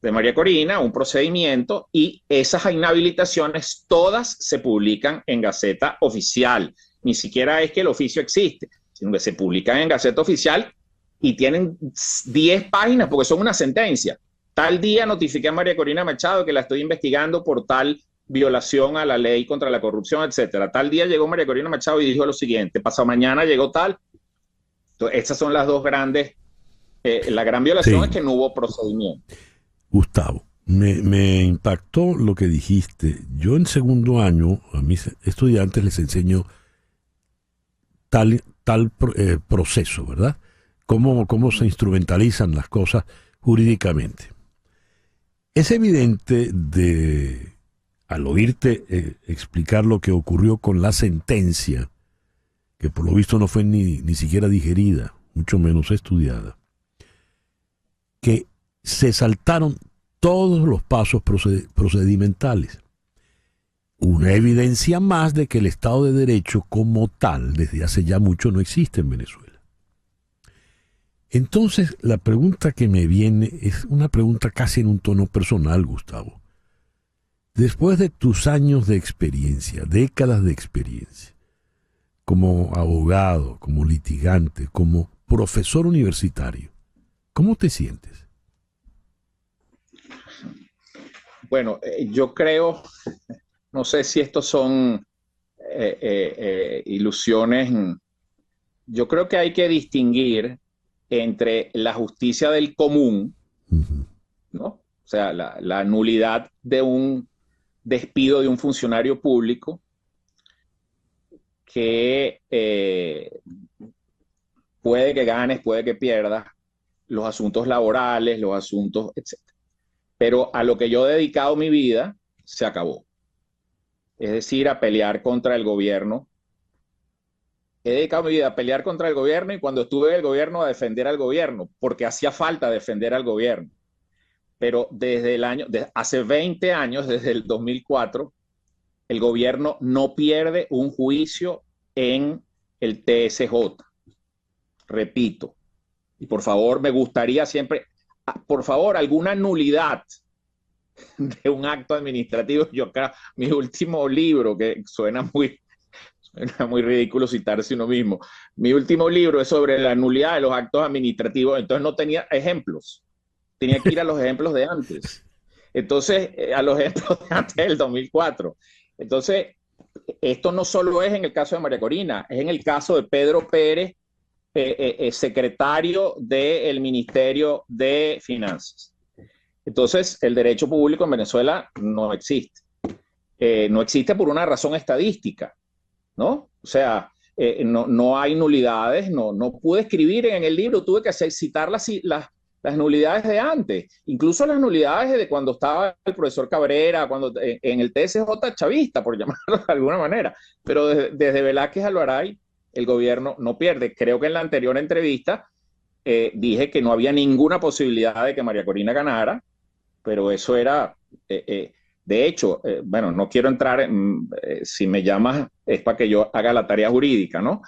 Speaker 9: de María Corina, un procedimiento, y esas inhabilitaciones todas se publican en Gaceta Oficial. Ni siquiera es que el oficio existe, sino que se publican en Gaceta Oficial y tienen 10 páginas porque son una sentencia. Tal día notifiqué a María Corina Machado que la estoy investigando por tal violación a la ley contra la corrupción, etcétera. Tal día llegó María Corina Machado y dijo lo siguiente, pasado mañana llegó tal. Entonces, estas son las dos grandes, la gran violación es que no hubo procedimiento.
Speaker 2: Gustavo, me impactó lo que dijiste. Yo en segundo año a mis estudiantes les enseño tal proceso, ¿verdad? Cómo se instrumentalizan las cosas jurídicamente. Es evidente al oírte explicar lo que ocurrió con la sentencia, que por lo visto no fue ni siquiera digerida, mucho menos estudiada, que se saltaron todos los pasos procedimentales. Una evidencia más de que el Estado de Derecho como tal, desde hace ya mucho, no existe en Venezuela. Entonces, la pregunta que me viene es una pregunta casi en un tono personal, Gustavo. Después de tus años de experiencia, décadas de experiencia, como abogado, como litigante, como profesor universitario, ¿cómo te sientes?
Speaker 9: Bueno, yo creo, no sé si estos son ilusiones. Yo creo que hay que distinguir entre la justicia del común, ¿no? O sea, la nulidad de un despido de un funcionario público que puede que ganes, puede que pierdas, los asuntos laborales, los asuntos, etc. Pero a lo que yo he dedicado mi vida, se acabó. Es decir, a pelear contra el gobierno. He dedicado mi vida a pelear contra el gobierno y cuando estuve en el gobierno a defender al gobierno, porque hacía falta defender al gobierno. Pero hace 20 años, desde el 2004, el gobierno no pierde un juicio en el TSJ. Repito, y por favor, me gustaría siempre, por favor, alguna nulidad de un acto administrativo. Yo creo, mi último libro, que suena muy ridículo citarse uno mismo, mi último libro es sobre la nulidad de los actos administrativos, entonces no tenía ejemplos, tenía que ir a los ejemplos de antes. Entonces, a los ejemplos de antes del 2004. Entonces, esto no solo es en el caso de María Corina, es en el caso de Pedro Pérez, secretario del Ministerio de Finanzas. Entonces, el derecho público en Venezuela no existe. No existe por una razón estadística, ¿no? O sea, no hay nulidades, no pude escribir en el libro, tuve que citar las nulidades de antes, incluso las nulidades de cuando estaba el profesor Cabrera, cuando en el TSJ chavista, por llamarlo de alguna manera. Pero desde Velázquez Alvaray, el gobierno no pierde. Creo que en la anterior entrevista dije que no había ninguna posibilidad de que María Corina ganara, pero eso era, de hecho, bueno, no quiero entrar, si me llamas es para que yo haga la tarea jurídica, ¿no?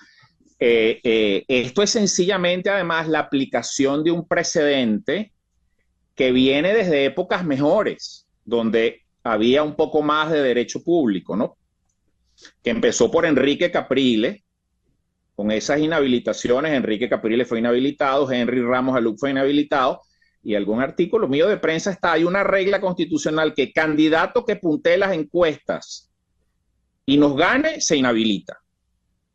Speaker 9: Esto es sencillamente, además, la aplicación de un precedente que viene desde épocas mejores, donde había un poco más de derecho público, ¿no? Que empezó por Enrique Capriles, con esas inhabilitaciones. Enrique Capriles fue inhabilitado, Henry Ramos Aluc fue inhabilitado, y algún artículo mío de prensa hay una regla constitucional que candidato que puntee las encuestas y nos gane, se inhabilita.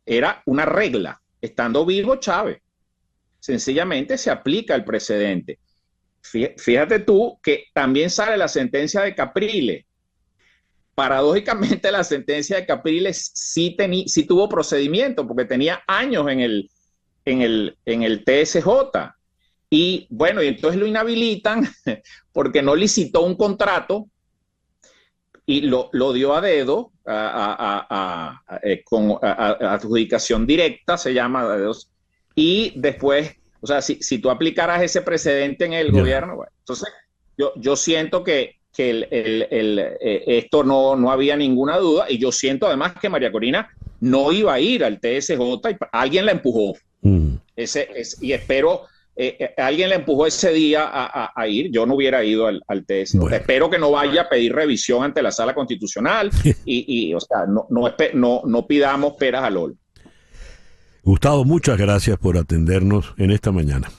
Speaker 9: Era una regla, estando vivo Chávez. Sencillamente se aplica el precedente. Fíjate tú que también sale la sentencia de Capriles. Paradójicamente, la sentencia de Capriles sí tuvo procedimiento, porque tenía años en en el TSJ. Y bueno, y entonces lo inhabilitan porque no licitó un contrato y lo dio a dedo, con adjudicación directa, se llama a dedos, y después, o sea, si tú aplicaras ese precedente en el gobierno, bueno, entonces yo siento que esto no había ninguna duda, y yo siento además que María Corina no iba a ir al TSJ y alguien la empujó. Y espero, alguien la empujó ese día a ir. Yo no hubiera ido al TSJ. Bueno. Espero que no vaya a pedir revisión ante la Sala Constitucional y o sea, no pidamos peras al olmo.
Speaker 2: Gustavo, muchas gracias por atendernos en esta mañana.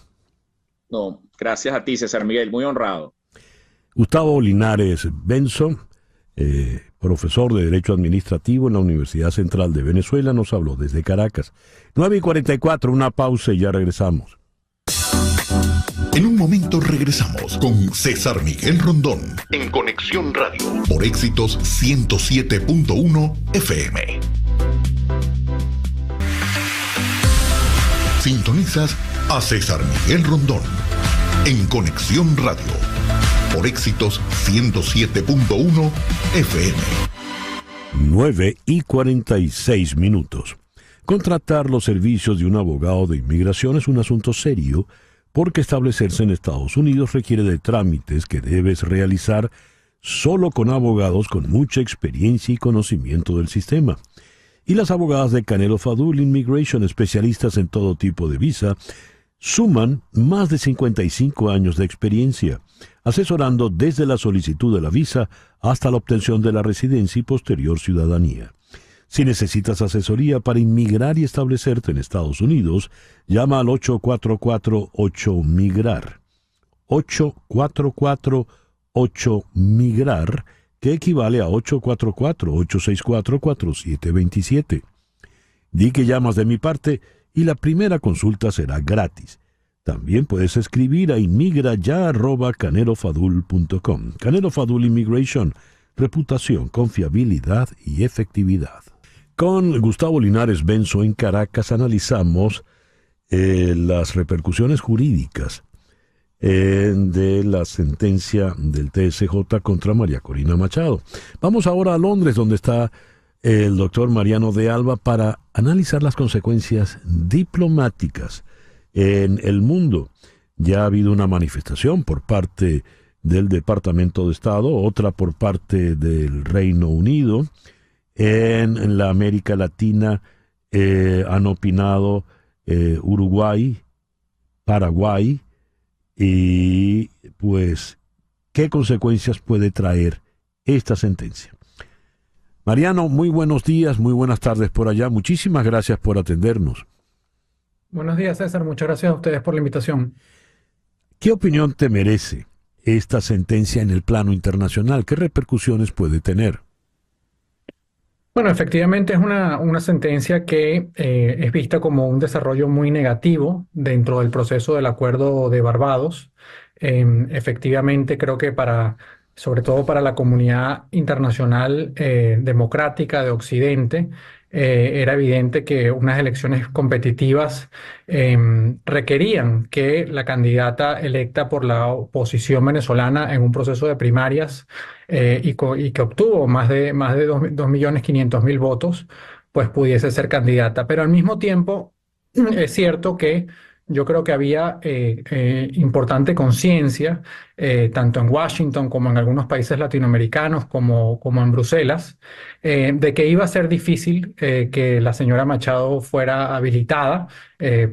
Speaker 9: No, gracias a ti, César Miguel, muy honrado.
Speaker 2: Gustavo Linares Benzo, profesor de Derecho Administrativo en la Universidad Central de Venezuela, nos habló desde Caracas. 9:44, una pausa y ya regresamos.
Speaker 1: En un momento regresamos con César Miguel Rondón en Conexión Radio por Éxitos 107.1 FM. Sintonizas a César Miguel Rondón en Conexión Radio por Éxitos 107.1 FM.
Speaker 2: 9:46. Contratar los servicios de un abogado de inmigración es un asunto serio porque establecerse en Estados Unidos requiere de trámites que debes realizar solo con abogados con mucha experiencia y conocimiento del sistema. Y las abogadas de Canelo Fadul Immigration, especialistas en todo tipo de visa, suman más de 55 años de experiencia, asesorando desde la solicitud de la visa hasta la obtención de la residencia y posterior ciudadanía. Si necesitas asesoría para inmigrar y establecerte en Estados Unidos, llama al 844-8MIGRAR. 844-8MIGRAR, que equivale a 844-864-4727. Di que llamas de mi parte y la primera consulta será gratis. También puedes escribir a inmigraya@canelofadul.com. Canelo Fadul Immigration, reputación, confiabilidad y efectividad. Con Gustavo Linares Benzo en Caracas analizamos las repercusiones jurídicas de la sentencia del TSJ contra María Corina Machado. Vamos ahora a Londres, donde está el doctor Mariano de Alba para analizar las consecuencias diplomáticas en el mundo. Ya ha habido una manifestación por parte del Departamento de Estado, otra por parte del Reino Unido. En la América Latina han opinado Uruguay, Paraguay, y pues, ¿qué consecuencias puede traer esta sentencia? Mariano, muy buenos días, muy buenas tardes por allá. Muchísimas gracias por atendernos.
Speaker 10: Buenos días, César. Muchas gracias a ustedes por la invitación.
Speaker 2: ¿Qué opinión te merece esta sentencia en el plano internacional? ¿Qué repercusiones puede tener?
Speaker 10: Bueno, efectivamente es una sentencia que es vista como un desarrollo muy negativo dentro del proceso del Acuerdo de Barbados. Efectivamente, creo que sobre todo para la comunidad internacional democrática de Occidente, era evidente que unas elecciones competitivas requerían que la candidata electa por la oposición venezolana en un proceso de primarias y que obtuvo más de 2.500.000 votos, pues pudiese ser candidata. Pero al mismo tiempo es cierto que yo creo que había importante conciencia, tanto en Washington como en algunos países latinoamericanos, como en Bruselas, de que iba a ser difícil que la señora Machado fuera habilitada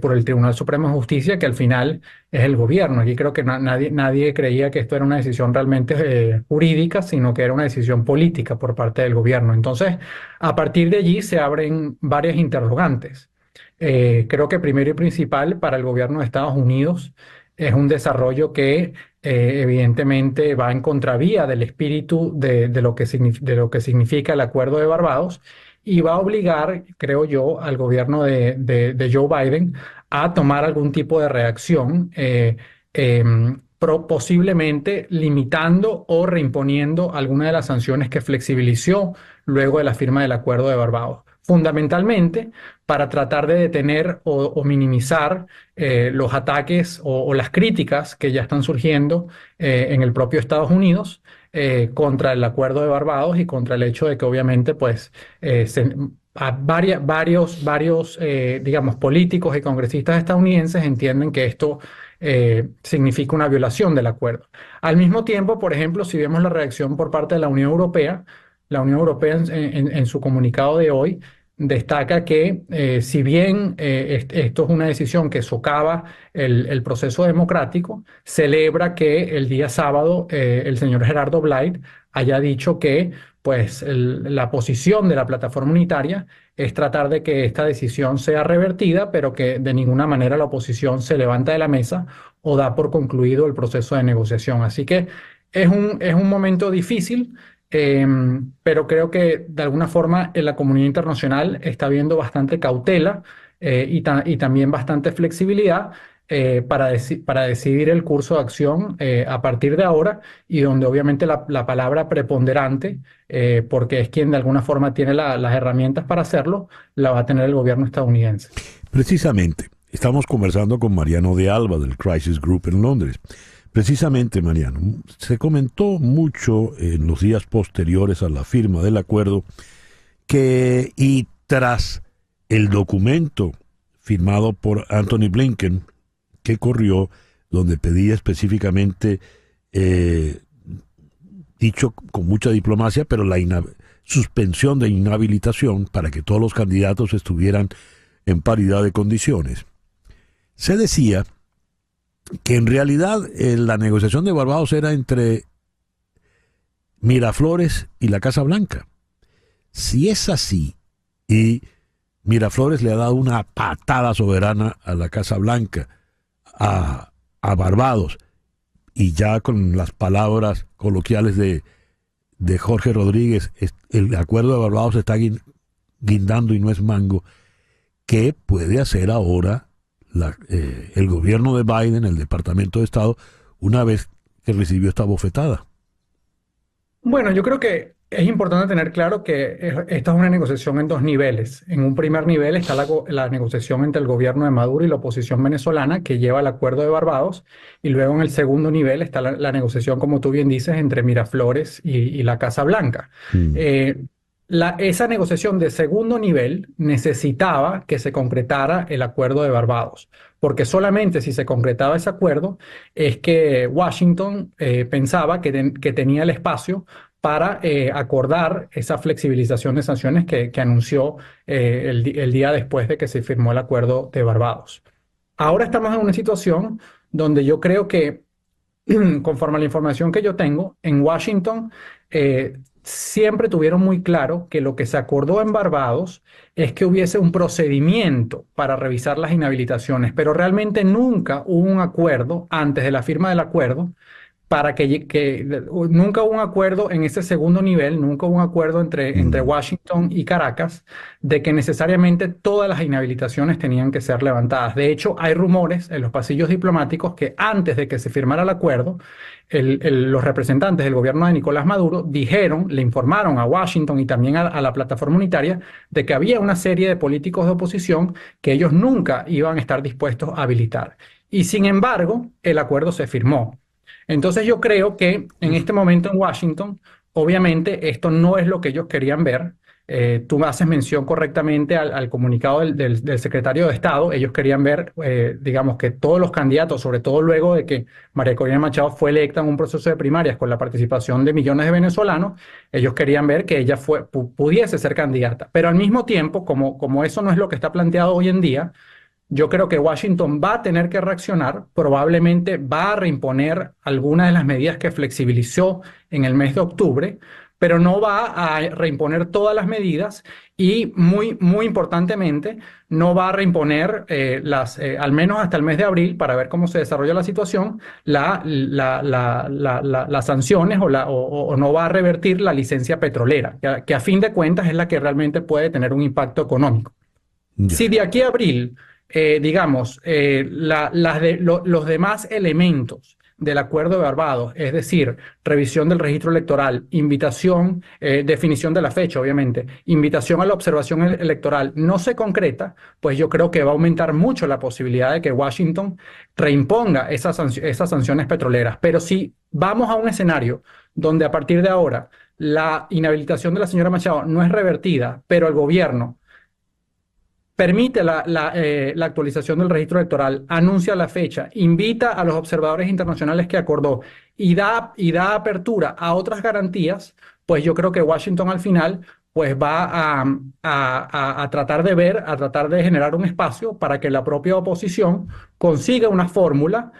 Speaker 10: por el Tribunal Supremo de Justicia, que al final es el gobierno. Aquí creo que nadie creía que esto era una decisión realmente jurídica, sino que era una decisión política por parte del gobierno. Entonces, a partir de allí se abren varias interrogantes. Creo que primero y principal para el gobierno de Estados Unidos es un desarrollo que evidentemente va en contravía del espíritu de lo que significa el Acuerdo de Barbados y va a obligar, creo yo, al gobierno de Joe Biden a tomar algún tipo de reacción, posiblemente limitando o reimponiendo alguna de las sanciones que flexibilizó luego de la firma del Acuerdo de Barbados. fundamentalmente para tratar de detener o minimizar los ataques o las críticas que ya están surgiendo en el propio Estados Unidos contra el Acuerdo de Barbados y contra el hecho de que obviamente pues varios digamos, políticos y congresistas estadounidenses entienden que esto significa una violación del acuerdo. Al mismo tiempo, por ejemplo, si vemos la reacción por parte de la Unión Europea en su comunicado de hoy destaca que si bien esto es una decisión que socava el proceso democrático, celebra que el día sábado el señor Gerardo Blyde haya dicho que pues la posición de la plataforma unitaria es tratar de que esta decisión sea revertida, pero que de ninguna manera la oposición se levanta de la mesa o da por concluido el proceso de negociación. Así que es un momento difícil. Pero creo que de alguna forma en la comunidad internacional está habiendo bastante cautela y también bastante flexibilidad para decidir el curso de acción a partir de ahora, y donde obviamente la palabra preponderante, porque es quien de alguna forma tiene las herramientas para hacerlo, la va a tener el gobierno estadounidense.
Speaker 2: Precisamente, estamos conversando con Mariano de Alba del Crisis Group en Londres. Precisamente, Mariano, se comentó mucho en los días posteriores a la firma del acuerdo y tras el documento firmado por Anthony Blinken, que corrió, donde pedía específicamente, dicho con mucha diplomacia, pero la suspensión de inhabilitación para que todos los candidatos estuvieran en paridad de condiciones. Se decía que en realidad la negociación de Barbados era entre Miraflores y la Casa Blanca. Si es así, y Miraflores le ha dado una patada soberana a la Casa Blanca, a Barbados, y ya con las palabras coloquiales de Jorge Rodríguez, el acuerdo de Barbados está guindando y no es mango, ¿qué puede hacer ahora el gobierno de Biden, el Departamento de Estado, una vez que recibió esta bofetada?
Speaker 10: Bueno, yo creo que es importante tener claro que esta es una negociación en dos niveles. En un primer nivel está la negociación entre el gobierno de Maduro y la oposición venezolana, que lleva al acuerdo de Barbados, y luego en el segundo nivel está la negociación, como tú bien dices, entre Miraflores y la Casa Blanca. Esa negociación de segundo nivel necesitaba que se concretara el acuerdo de Barbados, porque solamente si se concretaba ese acuerdo es que Washington pensaba que tenía el espacio para acordar esa flexibilización de sanciones que anunció el día después de que se firmó el acuerdo de Barbados. Ahora estamos en una situación donde yo creo que, conforme a la información que yo tengo, en Washington siempre tuvieron muy claro que lo que se acordó en Barbados es que hubiese un procedimiento para revisar las inhabilitaciones, pero realmente nunca hubo un acuerdo antes de la firma del acuerdo nunca hubo un acuerdo en ese segundo nivel, nunca hubo un acuerdo entre Washington y Caracas de que necesariamente todas las inhabilitaciones tenían que ser levantadas. De hecho, hay rumores en los pasillos diplomáticos que antes de que se firmara el acuerdo, los representantes del gobierno de Nicolás Maduro le informaron a Washington y también a la plataforma unitaria de que había una serie de políticos de oposición que ellos nunca iban a estar dispuestos a habilitar. Y sin embargo, el acuerdo se firmó. Entonces yo creo que en este momento en Washington, obviamente esto no es lo que ellos querían ver. Tú haces mención correctamente al comunicado del secretario de Estado. Ellos querían ver, digamos, que todos los candidatos, sobre todo luego de que María Corina Machado fue electa en un proceso de primarias con la participación de millones de venezolanos, ellos querían ver que ella pudiese ser candidata. Pero al mismo tiempo, como eso no es lo que está planteado hoy en día, yo creo que Washington va a tener que reaccionar, probablemente va a reimponer algunas de las medidas que flexibilizó en el mes de octubre, pero no va a reimponer todas las medidas y muy importantemente no va a reimponer al menos hasta el mes de abril, para ver cómo se desarrolla la situación, las sanciones o no va a revertir la licencia petrolera, que a fin de cuentas es la que realmente puede tener un impacto económico. Si de aquí a abril, digamos, los demás elementos del Acuerdo de Barbados, es decir, revisión del registro electoral, invitación, definición de la fecha, obviamente, invitación a la observación electoral, no se concreta, pues yo creo que va a aumentar mucho la posibilidad de que Washington reimponga esas sanciones petroleras. Pero si vamos a un escenario donde a partir de ahora la inhabilitación de la señora Machado no es revertida, pero el gobierno permite la actualización del registro electoral, anuncia la fecha, invita a los observadores internacionales que acordó y da apertura a otras garantías, pues yo creo que Washington al final pues va a tratar de generar un espacio para que la propia oposición consiga una fórmula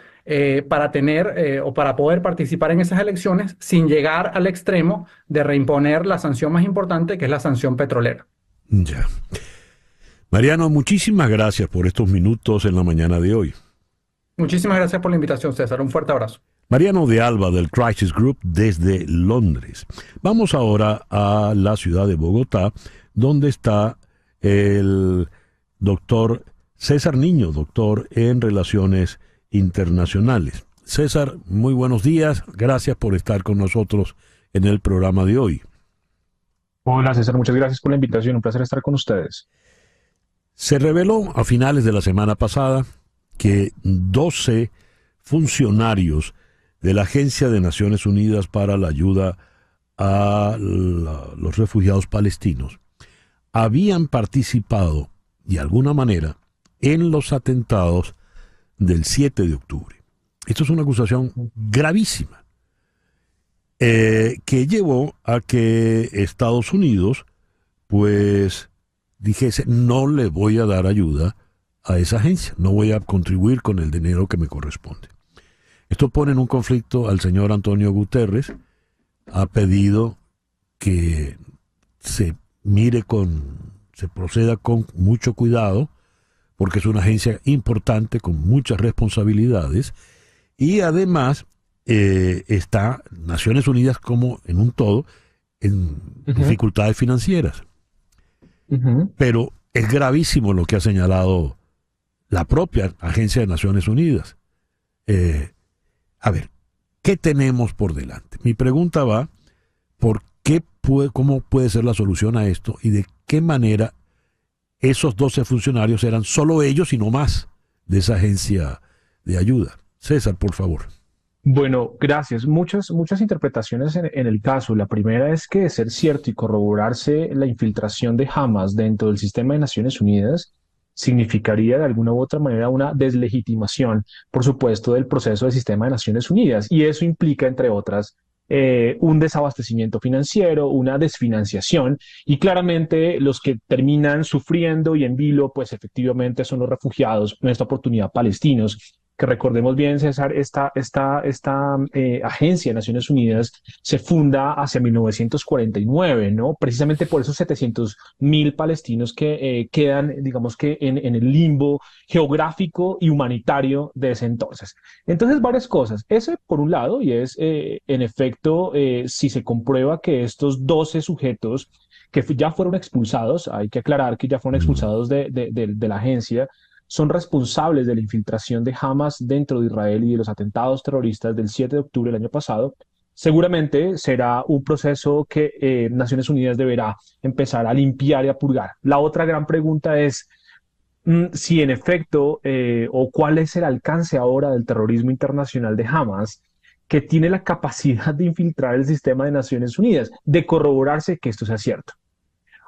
Speaker 10: para tener o para poder participar en esas elecciones sin llegar al extremo de reimponer la sanción más importante, que es la sanción petrolera.
Speaker 2: Ya. Mariano, muchísimas gracias por estos minutos en la mañana de hoy.
Speaker 10: Muchísimas gracias por la invitación, César. Un fuerte abrazo.
Speaker 2: Mariano de Alba del Crisis Group desde Londres. Vamos ahora a la ciudad de Bogotá, donde está el doctor César Niño, doctor en Relaciones Internacionales. César, muy buenos días. Gracias por estar con nosotros en el programa de hoy.
Speaker 11: Hola, César. Muchas gracias por la invitación. Un placer estar con ustedes.
Speaker 2: Se reveló a finales de la semana pasada que 12 funcionarios de la Agencia de Naciones Unidas para la Ayuda a los Refugiados Palestinos habían participado de alguna manera en los atentados del 7 de octubre. Esto es una acusación gravísima que llevó a que Estados Unidos pues dijese: no le voy a dar ayuda a esa agencia, no voy a contribuir con el dinero que me corresponde. Esto pone en un conflicto al señor Antonio Guterres. Ha pedido que se proceda con mucho cuidado, porque es una agencia importante con muchas responsabilidades, y además está Naciones Unidas como en un todo en dificultades financieras. Pero es gravísimo lo que ha señalado la propia Agencia de Naciones Unidas. A ver, ¿qué tenemos por delante? Mi pregunta va por cómo puede ser la solución a esto y de qué manera esos 12 funcionarios eran solo ellos y no más de esa agencia de ayuda. César, por favor.
Speaker 11: Bueno, gracias. Muchas interpretaciones en el caso. La primera es que, de ser cierto y corroborarse la infiltración de Hamas dentro del sistema de Naciones Unidas, significaría de alguna u otra manera una deslegitimación, por supuesto, del proceso del sistema de Naciones Unidas. Y eso implica, entre otras, un desabastecimiento financiero, una desfinanciación, y claramente los que terminan sufriendo y en vilo, pues efectivamente son los refugiados, en esta oportunidad palestinos, que recordemos bien, César, esta agencia de Naciones Unidas se funda hacia 1949, ¿no? Precisamente por esos 700.000 palestinos que quedan, digamos que en el limbo geográfico y humanitario de ese entonces. Entonces, varias cosas. Ese, por un lado, y es, en efecto, si se comprueba que estos 12 sujetos que ya fueron expulsados, hay que aclarar que ya fueron expulsados de la agencia, son responsables de la infiltración de Hamas dentro de Israel y de los atentados terroristas del 7 de octubre del año pasado, seguramente será un proceso que Naciones Unidas deberá empezar a limpiar y a purgar. La otra gran pregunta es si en efecto, o cuál es el alcance ahora del terrorismo internacional de Hamas, que tiene la capacidad de infiltrar el sistema de Naciones Unidas, de corroborarse que esto sea cierto.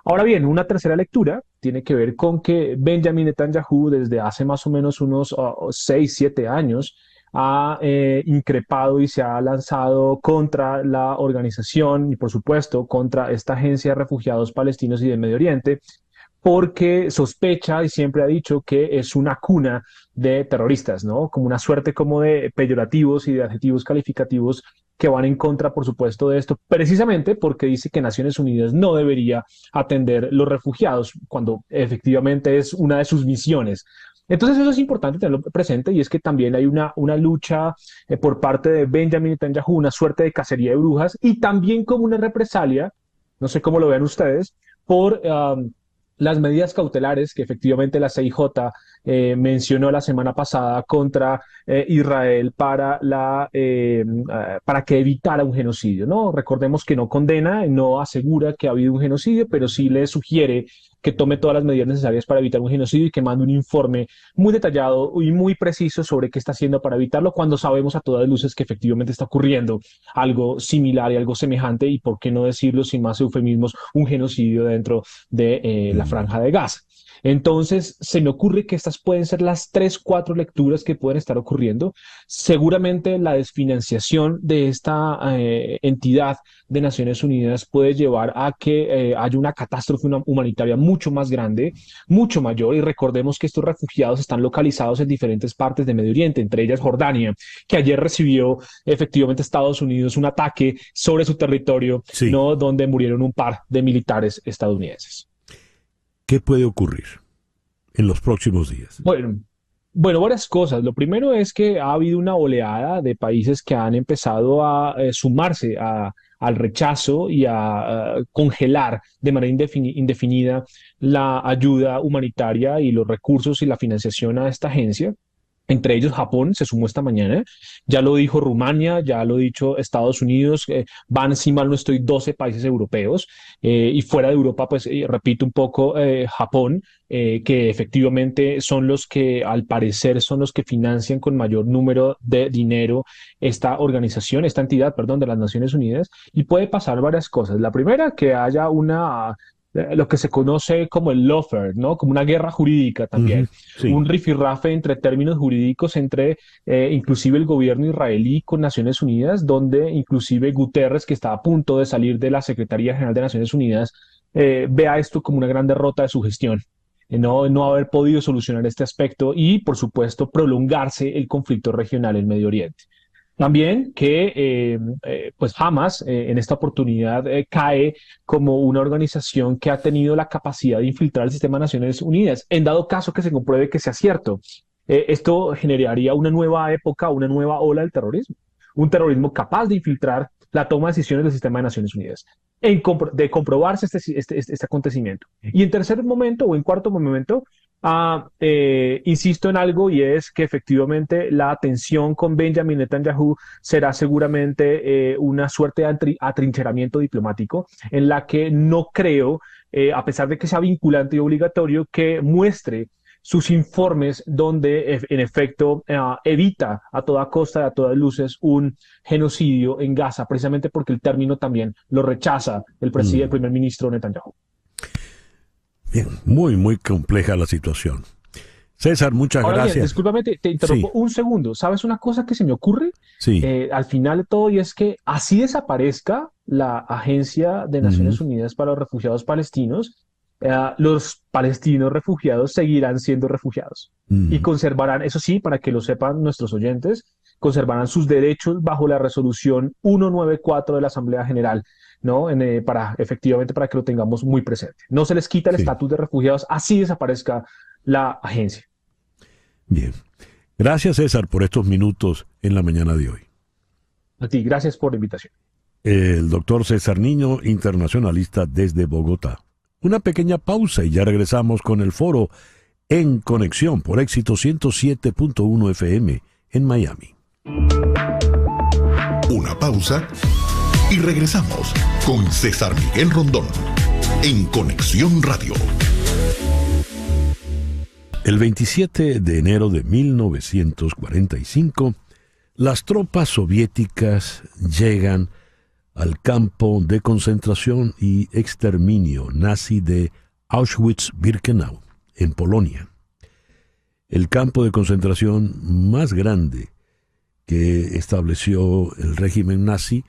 Speaker 11: Ahora bien, una tercera lectura tiene que ver con que Benjamin Netanyahu desde hace más o menos unos 6, 7 años ha increpado y se ha lanzado contra la organización y por supuesto contra esta agencia de refugiados palestinos y del Medio Oriente, porque sospecha y siempre ha dicho que es una cuna de terroristas, ¿no? Como una suerte como de peyorativos y de adjetivos calificativos que van en contra, por supuesto, de esto, precisamente porque dice que Naciones Unidas no debería atender los refugiados, cuando efectivamente es una de sus misiones. Entonces eso es importante tenerlo presente, y es que también hay una lucha por parte de Benjamin Netanyahu, una suerte de cacería de brujas, y también como una represalia, no sé cómo lo vean ustedes, por las medidas cautelares que efectivamente la CIJ mencionó la semana pasada contra Israel para que evitara un genocidio, ¿no? Recordemos que no condena, no asegura que ha habido un genocidio, pero sí le sugiere que tome todas las medidas necesarias para evitar un genocidio y que mande un informe muy detallado y muy preciso sobre qué está haciendo para evitarlo, cuando sabemos a todas luces que efectivamente está ocurriendo algo similar y algo semejante, y por qué no decirlo sin más eufemismos, un genocidio dentro de la Franja de Gaza. Entonces, se me ocurre que estas pueden ser las 3, 4 lecturas que pueden estar ocurriendo. Seguramente la desfinanciación de esta entidad de Naciones Unidas puede llevar a que haya una catástrofe humanitaria mucho más grande, mucho mayor, y recordemos que estos refugiados están localizados en diferentes partes de Medio Oriente, entre ellas Jordania, que ayer recibió efectivamente Estados Unidos un ataque sobre su territorio, sí, ¿no?, donde murieron un par de militares estadounidenses.
Speaker 2: ¿Qué puede ocurrir en los próximos días?
Speaker 11: Bueno, varias cosas. Lo primero es que ha habido una oleada de países que han empezado a sumarse al rechazo y a congelar de manera indefinida la ayuda humanitaria y los recursos y la financiación a esta agencia. Entre ellos Japón se sumó esta mañana, ya lo dijo Rumania, ya lo ha dicho Estados Unidos, van, si mal no estoy, 12 países europeos, y fuera de Europa, pues repito un poco, Japón, que efectivamente son los que al parecer son los que financian con mayor número de dinero esta organización, esta entidad, perdón, de las Naciones Unidas, y puede pasar varias cosas. La primera, que haya lo que se conoce como el lawfare, ¿no? Como una guerra jurídica también, sí, un rifirrafe entre términos jurídicos entre inclusive el gobierno israelí con Naciones Unidas, donde inclusive Guterres, que está a punto de salir de la Secretaría General de Naciones Unidas, vea esto como una gran derrota de su gestión. No haber podido solucionar este aspecto y, por supuesto, prolongarse el conflicto regional en Medio Oriente. También que pues Hamas en esta oportunidad cae como una organización que ha tenido la capacidad de infiltrar el sistema de Naciones Unidas. En dado caso que se compruebe que sea cierto, esto generaría una nueva época, una nueva ola del terrorismo. Un terrorismo capaz de infiltrar la toma de decisiones del sistema de Naciones Unidas. De comprobarse este acontecimiento. Y en tercer momento, o en cuarto momento, insisto en algo, y es que efectivamente la tensión con Benjamin Netanyahu será seguramente una suerte de atrincheramiento diplomático, en la que no creo, a pesar de que sea vinculante y obligatorio, que muestre sus informes donde en efecto evita a toda costa, a todas luces, un genocidio en Gaza, precisamente porque el término también lo rechaza el primer ministro Netanyahu.
Speaker 2: Bien, muy compleja la situación. César, muchas gracias.
Speaker 11: Bien, discúlpame, te interrumpo un segundo. ¿Sabes una cosa que se me ocurre?
Speaker 2: Sí.
Speaker 11: Al final de todo, y es que así desaparezca la Agencia de Naciones Unidas para los Refugiados Palestinos, los palestinos refugiados seguirán siendo refugiados y conservarán, eso sí, para que lo sepan nuestros oyentes, conservarán sus derechos bajo la resolución 194 de la Asamblea General, ¿no? Efectivamente, para que lo tengamos muy presente. No se les quita el estatus de refugiados, así desaparezca la agencia.
Speaker 2: Bien. Gracias, César, por estos minutos en la mañana de hoy.
Speaker 11: A ti, gracias por la invitación.
Speaker 2: El doctor César Niño, internacionalista desde Bogotá. Una pequeña pausa y ya regresamos con el foro En Conexión por Éxito 107.1 FM en Miami.
Speaker 1: Una pausa y regresamos con César Miguel Rondón en Conexión Radio.
Speaker 2: El 27 de enero de 1945, las tropas soviéticas llegan al campo de concentración y exterminio nazi de Auschwitz-Birkenau, en Polonia. El campo de concentración más grande que estableció el régimen nazi,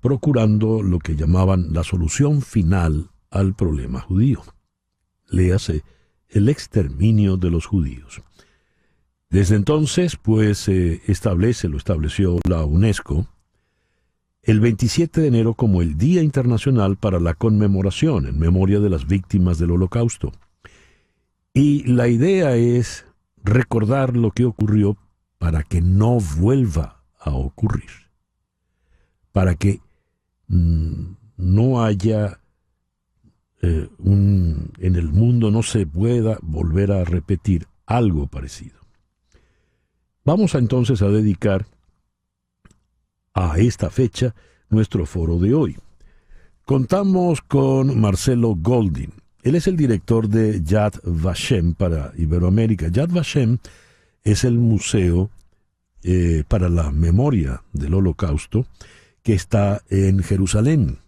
Speaker 2: procurando lo que llamaban la solución final al problema judío. Léase, el exterminio de los judíos. Desde entonces, pues, lo estableció la UNESCO, el 27 de enero como el Día Internacional para la Conmemoración en memoria de las víctimas del Holocausto. Y la idea es recordar lo que ocurrió para que no vuelva a ocurrir, para que no haya en el mundo no se pueda volver a repetir algo parecido. Vamos entonces a dedicar a esta fecha nuestro foro de hoy. Contamos con Marcelo Goldin. Él es el director de Yad Vashem para Iberoamérica. Yad Vashem es el museo para la memoria del Holocausto que está en Jerusalén.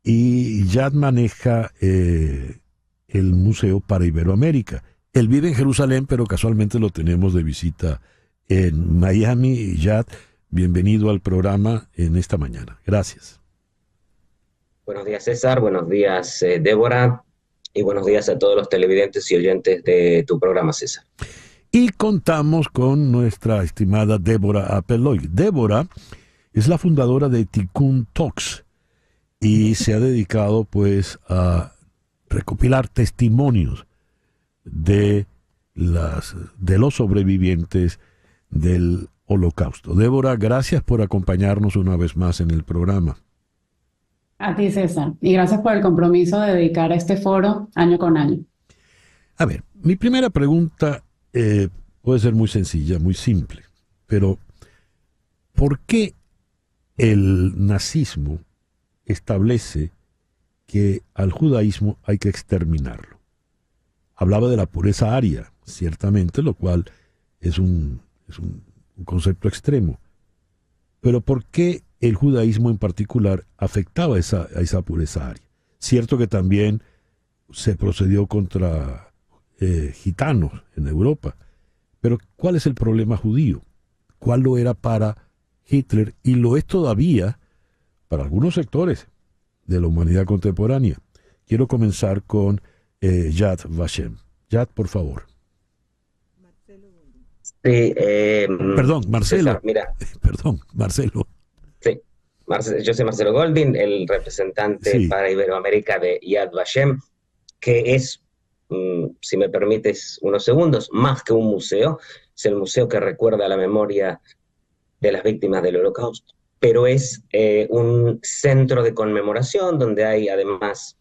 Speaker 2: Y Yad maneja el museo para Iberoamérica. Él vive en Jerusalén, pero casualmente lo tenemos de visita en Miami. Yad, bienvenido al programa en esta mañana. Gracias.
Speaker 12: Buenos días, César. Buenos días, Débora. Y buenos días a todos los televidentes y oyentes de tu programa, César.
Speaker 2: Y contamos con nuestra estimada Débora Apeloy. Débora es la fundadora de Tikkun Talks y se ha dedicado pues a recopilar testimonios de los sobrevivientes del Holocausto. Débora, gracias por acompañarnos una vez más en el programa.
Speaker 13: A ti, César, y gracias por el compromiso de dedicar a este foro año con año.
Speaker 2: A ver, mi primera pregunta puede ser muy sencilla, muy simple, pero ¿por qué el nazismo establece que al judaísmo hay que exterminarlo? Hablaba de la pureza aria, ciertamente, lo cual es un concepto extremo. Pero ¿por qué el judaísmo en particular afectaba a esa pureza aria? Cierto que también se procedió contra gitanos en Europa, pero ¿cuál es el problema judío? ¿Cuál lo era para Hitler y lo es todavía para algunos sectores de la humanidad contemporánea? Quiero comenzar con Yad Vashem. Yad, por favor.
Speaker 12: Sí,
Speaker 2: perdón, Marcelo.
Speaker 12: César, mira.
Speaker 2: Perdón, Marcelo.
Speaker 12: Sí, yo soy Marcelo Goldin, el representante para Iberoamérica de Yad Vashem, que es, si me permites unos segundos, más que un museo. Es el museo que recuerda la memoria de las víctimas del Holocausto, pero es un centro de conmemoración donde hay además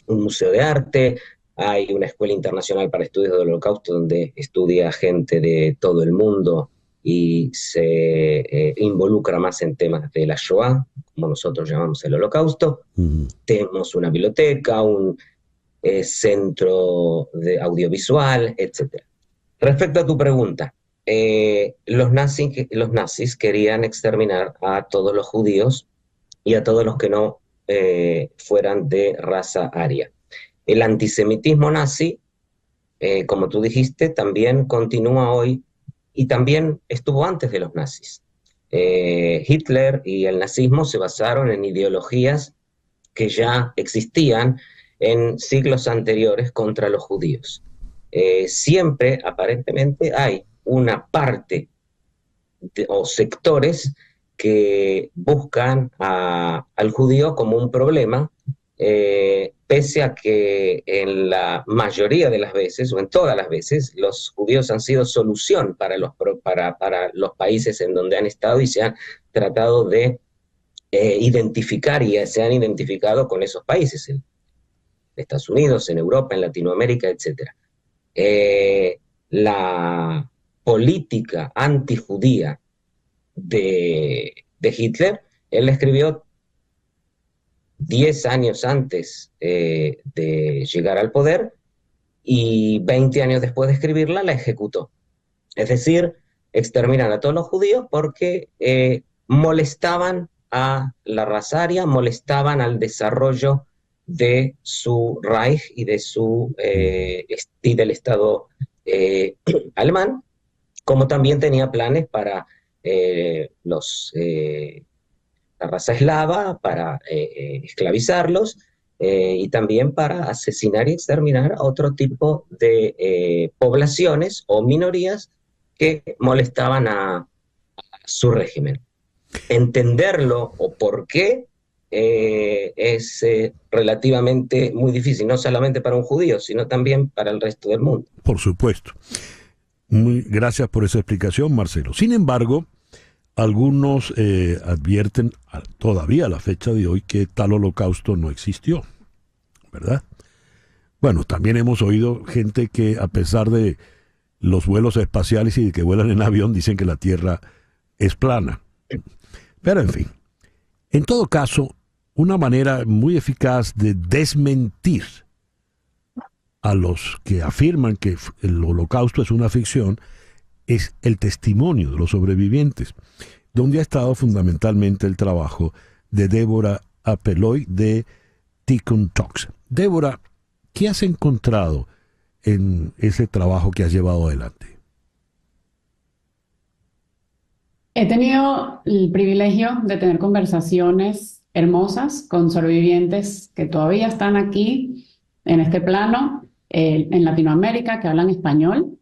Speaker 12: un museo de arte, hay una escuela internacional para estudios del Holocausto donde estudia gente de todo el mundo y se involucra más en temas de la Shoah, como nosotros llamamos el Holocausto. Tenemos una biblioteca, un centro de audiovisual, etc. Respecto a tu pregunta, los nazis querían exterminar a todos los judíos y a todos los que no fueran de raza aria. El antisemitismo nazi, como tú dijiste, también continúa hoy y también estuvo antes de los nazis. Hitler y el nazismo se basaron en ideologías que ya existían en siglos anteriores contra los judíos. Siempre, aparentemente, hay una parte o sectores que buscan al judío como un problema, pese a que en la mayoría de las veces, o en todas las veces, los judíos han sido solución para los países en donde han estado y se han tratado de identificar y se han identificado con esos países, en Estados Unidos, en Europa, en Latinoamérica, etc. La política antijudía de Hitler, él la escribió 10 años antes de llegar al poder y 20 años después de escribirla la ejecutó. Es decir, exterminar a todos los judíos porque molestaban a la raza aria, molestaban al desarrollo de su Reich y de y del Estado alemán, como también tenía planes para la raza eslava, para esclavizarlos y también para asesinar y exterminar a otro tipo de poblaciones o minorías que molestaban a su régimen. Entenderlo o por qué es relativamente muy difícil, no solamente para un judío, sino también para el resto del mundo.
Speaker 2: Por supuesto. Gracias por esa explicación, Marcelo. Sin embargo, algunos advierten todavía a la fecha de hoy que tal holocausto no existió. ¿verdad? Bueno, también hemos oído gente que, a pesar de los vuelos espaciales y de que vuelan en avión, dicen que la Tierra es plana. Pero en fin, en todo caso, una manera muy eficaz de desmentir a los que afirman que el Holocausto es una ficción es el testimonio de los sobrevivientes, donde ha estado fundamentalmente el trabajo de Débora Apeloy de Tikkun Talks. Débora, ¿qué has encontrado en ese trabajo que has llevado adelante?
Speaker 13: He tenido el privilegio de tener conversaciones hermosas con sobrevivientes que todavía están aquí en este plano, en Latinoamérica, que hablan español.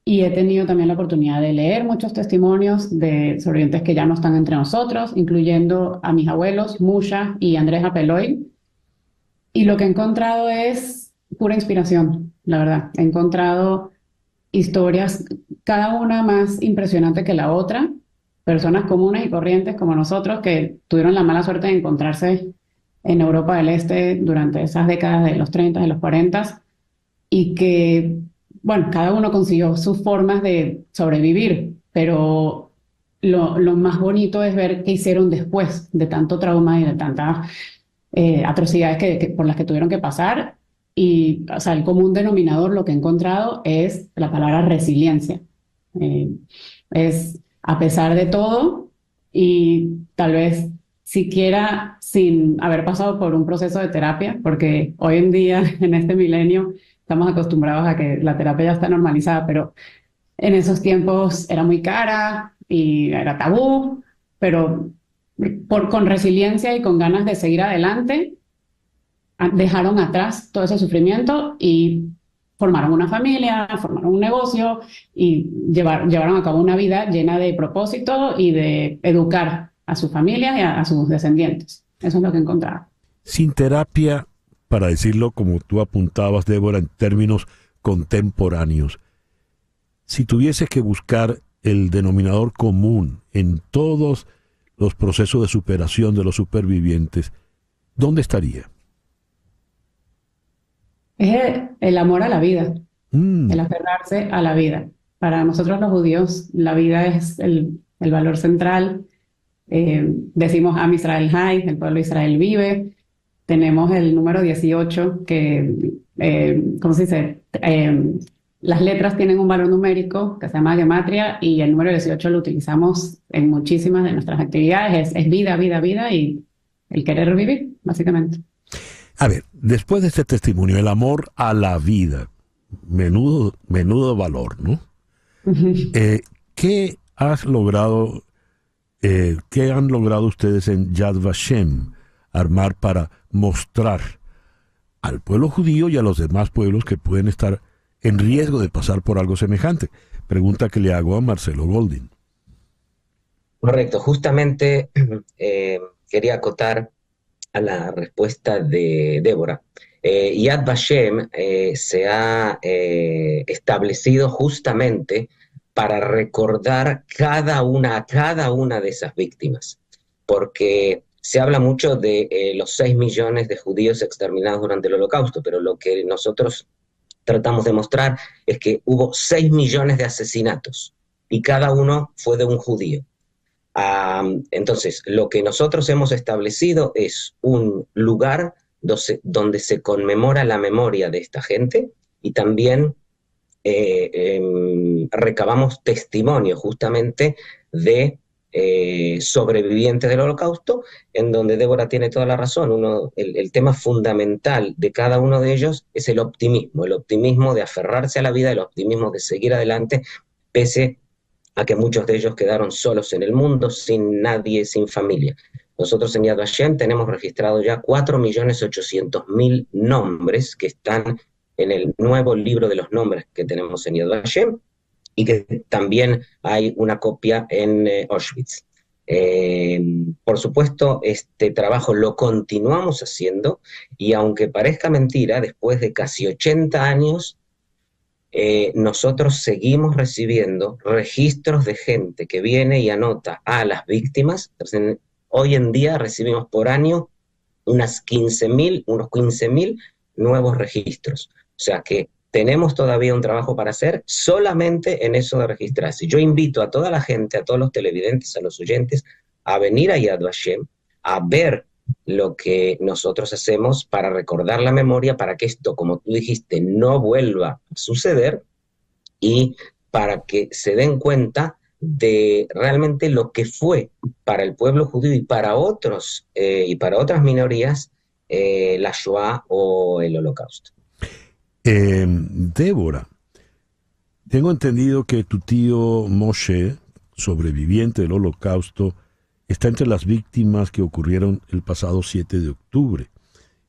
Speaker 13: Y he tenido también la oportunidad de leer muchos testimonios de sobrevivientes que ya no están entre nosotros, incluyendo a mis abuelos, Musha y Andrés Apeloy. Y lo que he encontrado es pura inspiración, la verdad. He encontrado historias, cada una más impresionante que la otra, personas comunes y corrientes como nosotros que tuvieron la mala suerte de encontrarse en Europa del Este durante esas décadas de los 30, de los 40, y que, bueno, cada uno consiguió sus formas de sobrevivir, pero lo más bonito es ver qué hicieron después de tanto trauma y de tantas atrocidades por las que tuvieron que pasar. Y, o sea, el común denominador, lo que he encontrado es la palabra resiliencia. Es a pesar de todo y tal vez siquiera sin haber pasado por un proceso de terapia, porque hoy en día, en este milenio, estamos acostumbrados a que la terapia ya está normalizada, pero en esos tiempos era muy cara y era tabú, pero con resiliencia y con ganas de seguir adelante, dejaron atrás todo ese sufrimiento y formaron una familia, formaron un negocio y llevaron a cabo una vida llena de propósito y de educar a sus familias y a sus descendientes. Eso es lo que he encontrado.
Speaker 2: Sin terapia, para decirlo como tú apuntabas, Débora, en términos contemporáneos, si tuvieses que buscar el denominador común en todos los procesos de superación de los supervivientes, ¿dónde estaría?
Speaker 13: Es el amor a la vida, el aferrarse a la vida. Para nosotros los judíos, la vida es el valor central. Decimos Am Israel Hay, el pueblo de Israel vive. Tenemos el número 18, que, ¿cómo se dice? Las letras tienen un valor numérico que se llama gematria, y el número 18 lo utilizamos en muchísimas de nuestras actividades. Es vida, vida, vida y el querer vivir, básicamente.
Speaker 2: A ver, después de este testimonio, el amor a la vida, menudo valor, ¿no? ¿Qué has logrado, qué han logrado ustedes en Yad Vashem armar para mostrar al pueblo judío y a los demás pueblos que pueden estar en riesgo de pasar por algo semejante? Pregunta que le hago a Marcelo Goldin.
Speaker 12: Correcto, justamente quería acotar a la respuesta de Débora. Yad Vashem se ha establecido justamente para recordar cada una de esas víctimas, porque se habla mucho de los 6 millones de judíos exterminados durante el Holocausto, pero lo que nosotros tratamos de mostrar es que hubo 6 millones de asesinatos, y cada uno fue de un judío. Entonces, lo que nosotros hemos establecido es un lugar donde se conmemora la memoria de esta gente, y también recabamos testimonio justamente de sobrevivientes del Holocausto, en donde Débora tiene toda la razón. El tema fundamental de cada uno de ellos es el optimismo de aferrarse a la vida, el optimismo de seguir adelante, pese a que muchos de ellos quedaron solos en el mundo, sin nadie, sin familia. Nosotros en Yad Vashem tenemos registrado ya 4.800.000 nombres que están en el nuevo libro de los nombres que tenemos en Yad Vashem, y que también hay una copia en Auschwitz. Por supuesto, este trabajo lo continuamos haciendo, y aunque parezca mentira, después de casi 80 años, nosotros seguimos recibiendo registros de gente que viene y anota a las víctimas. Entonces, hoy en día recibimos por año unos 15.000 nuevos registros. O sea que tenemos todavía un trabajo para hacer solamente en eso de registrarse. Yo invito a toda la gente, a todos los televidentes, a los oyentes, a venir a Yad Vashem, a ver lo que nosotros hacemos para recordar la memoria, para que esto, como tú dijiste, no vuelva a suceder y para que se den cuenta de realmente lo que fue para el pueblo judío y para otras minorías la Shoah o el Holocausto.
Speaker 2: Débora, tengo entendido que tu tío Moshe, sobreviviente del Holocausto, está entre las víctimas que ocurrieron el pasado 7 de octubre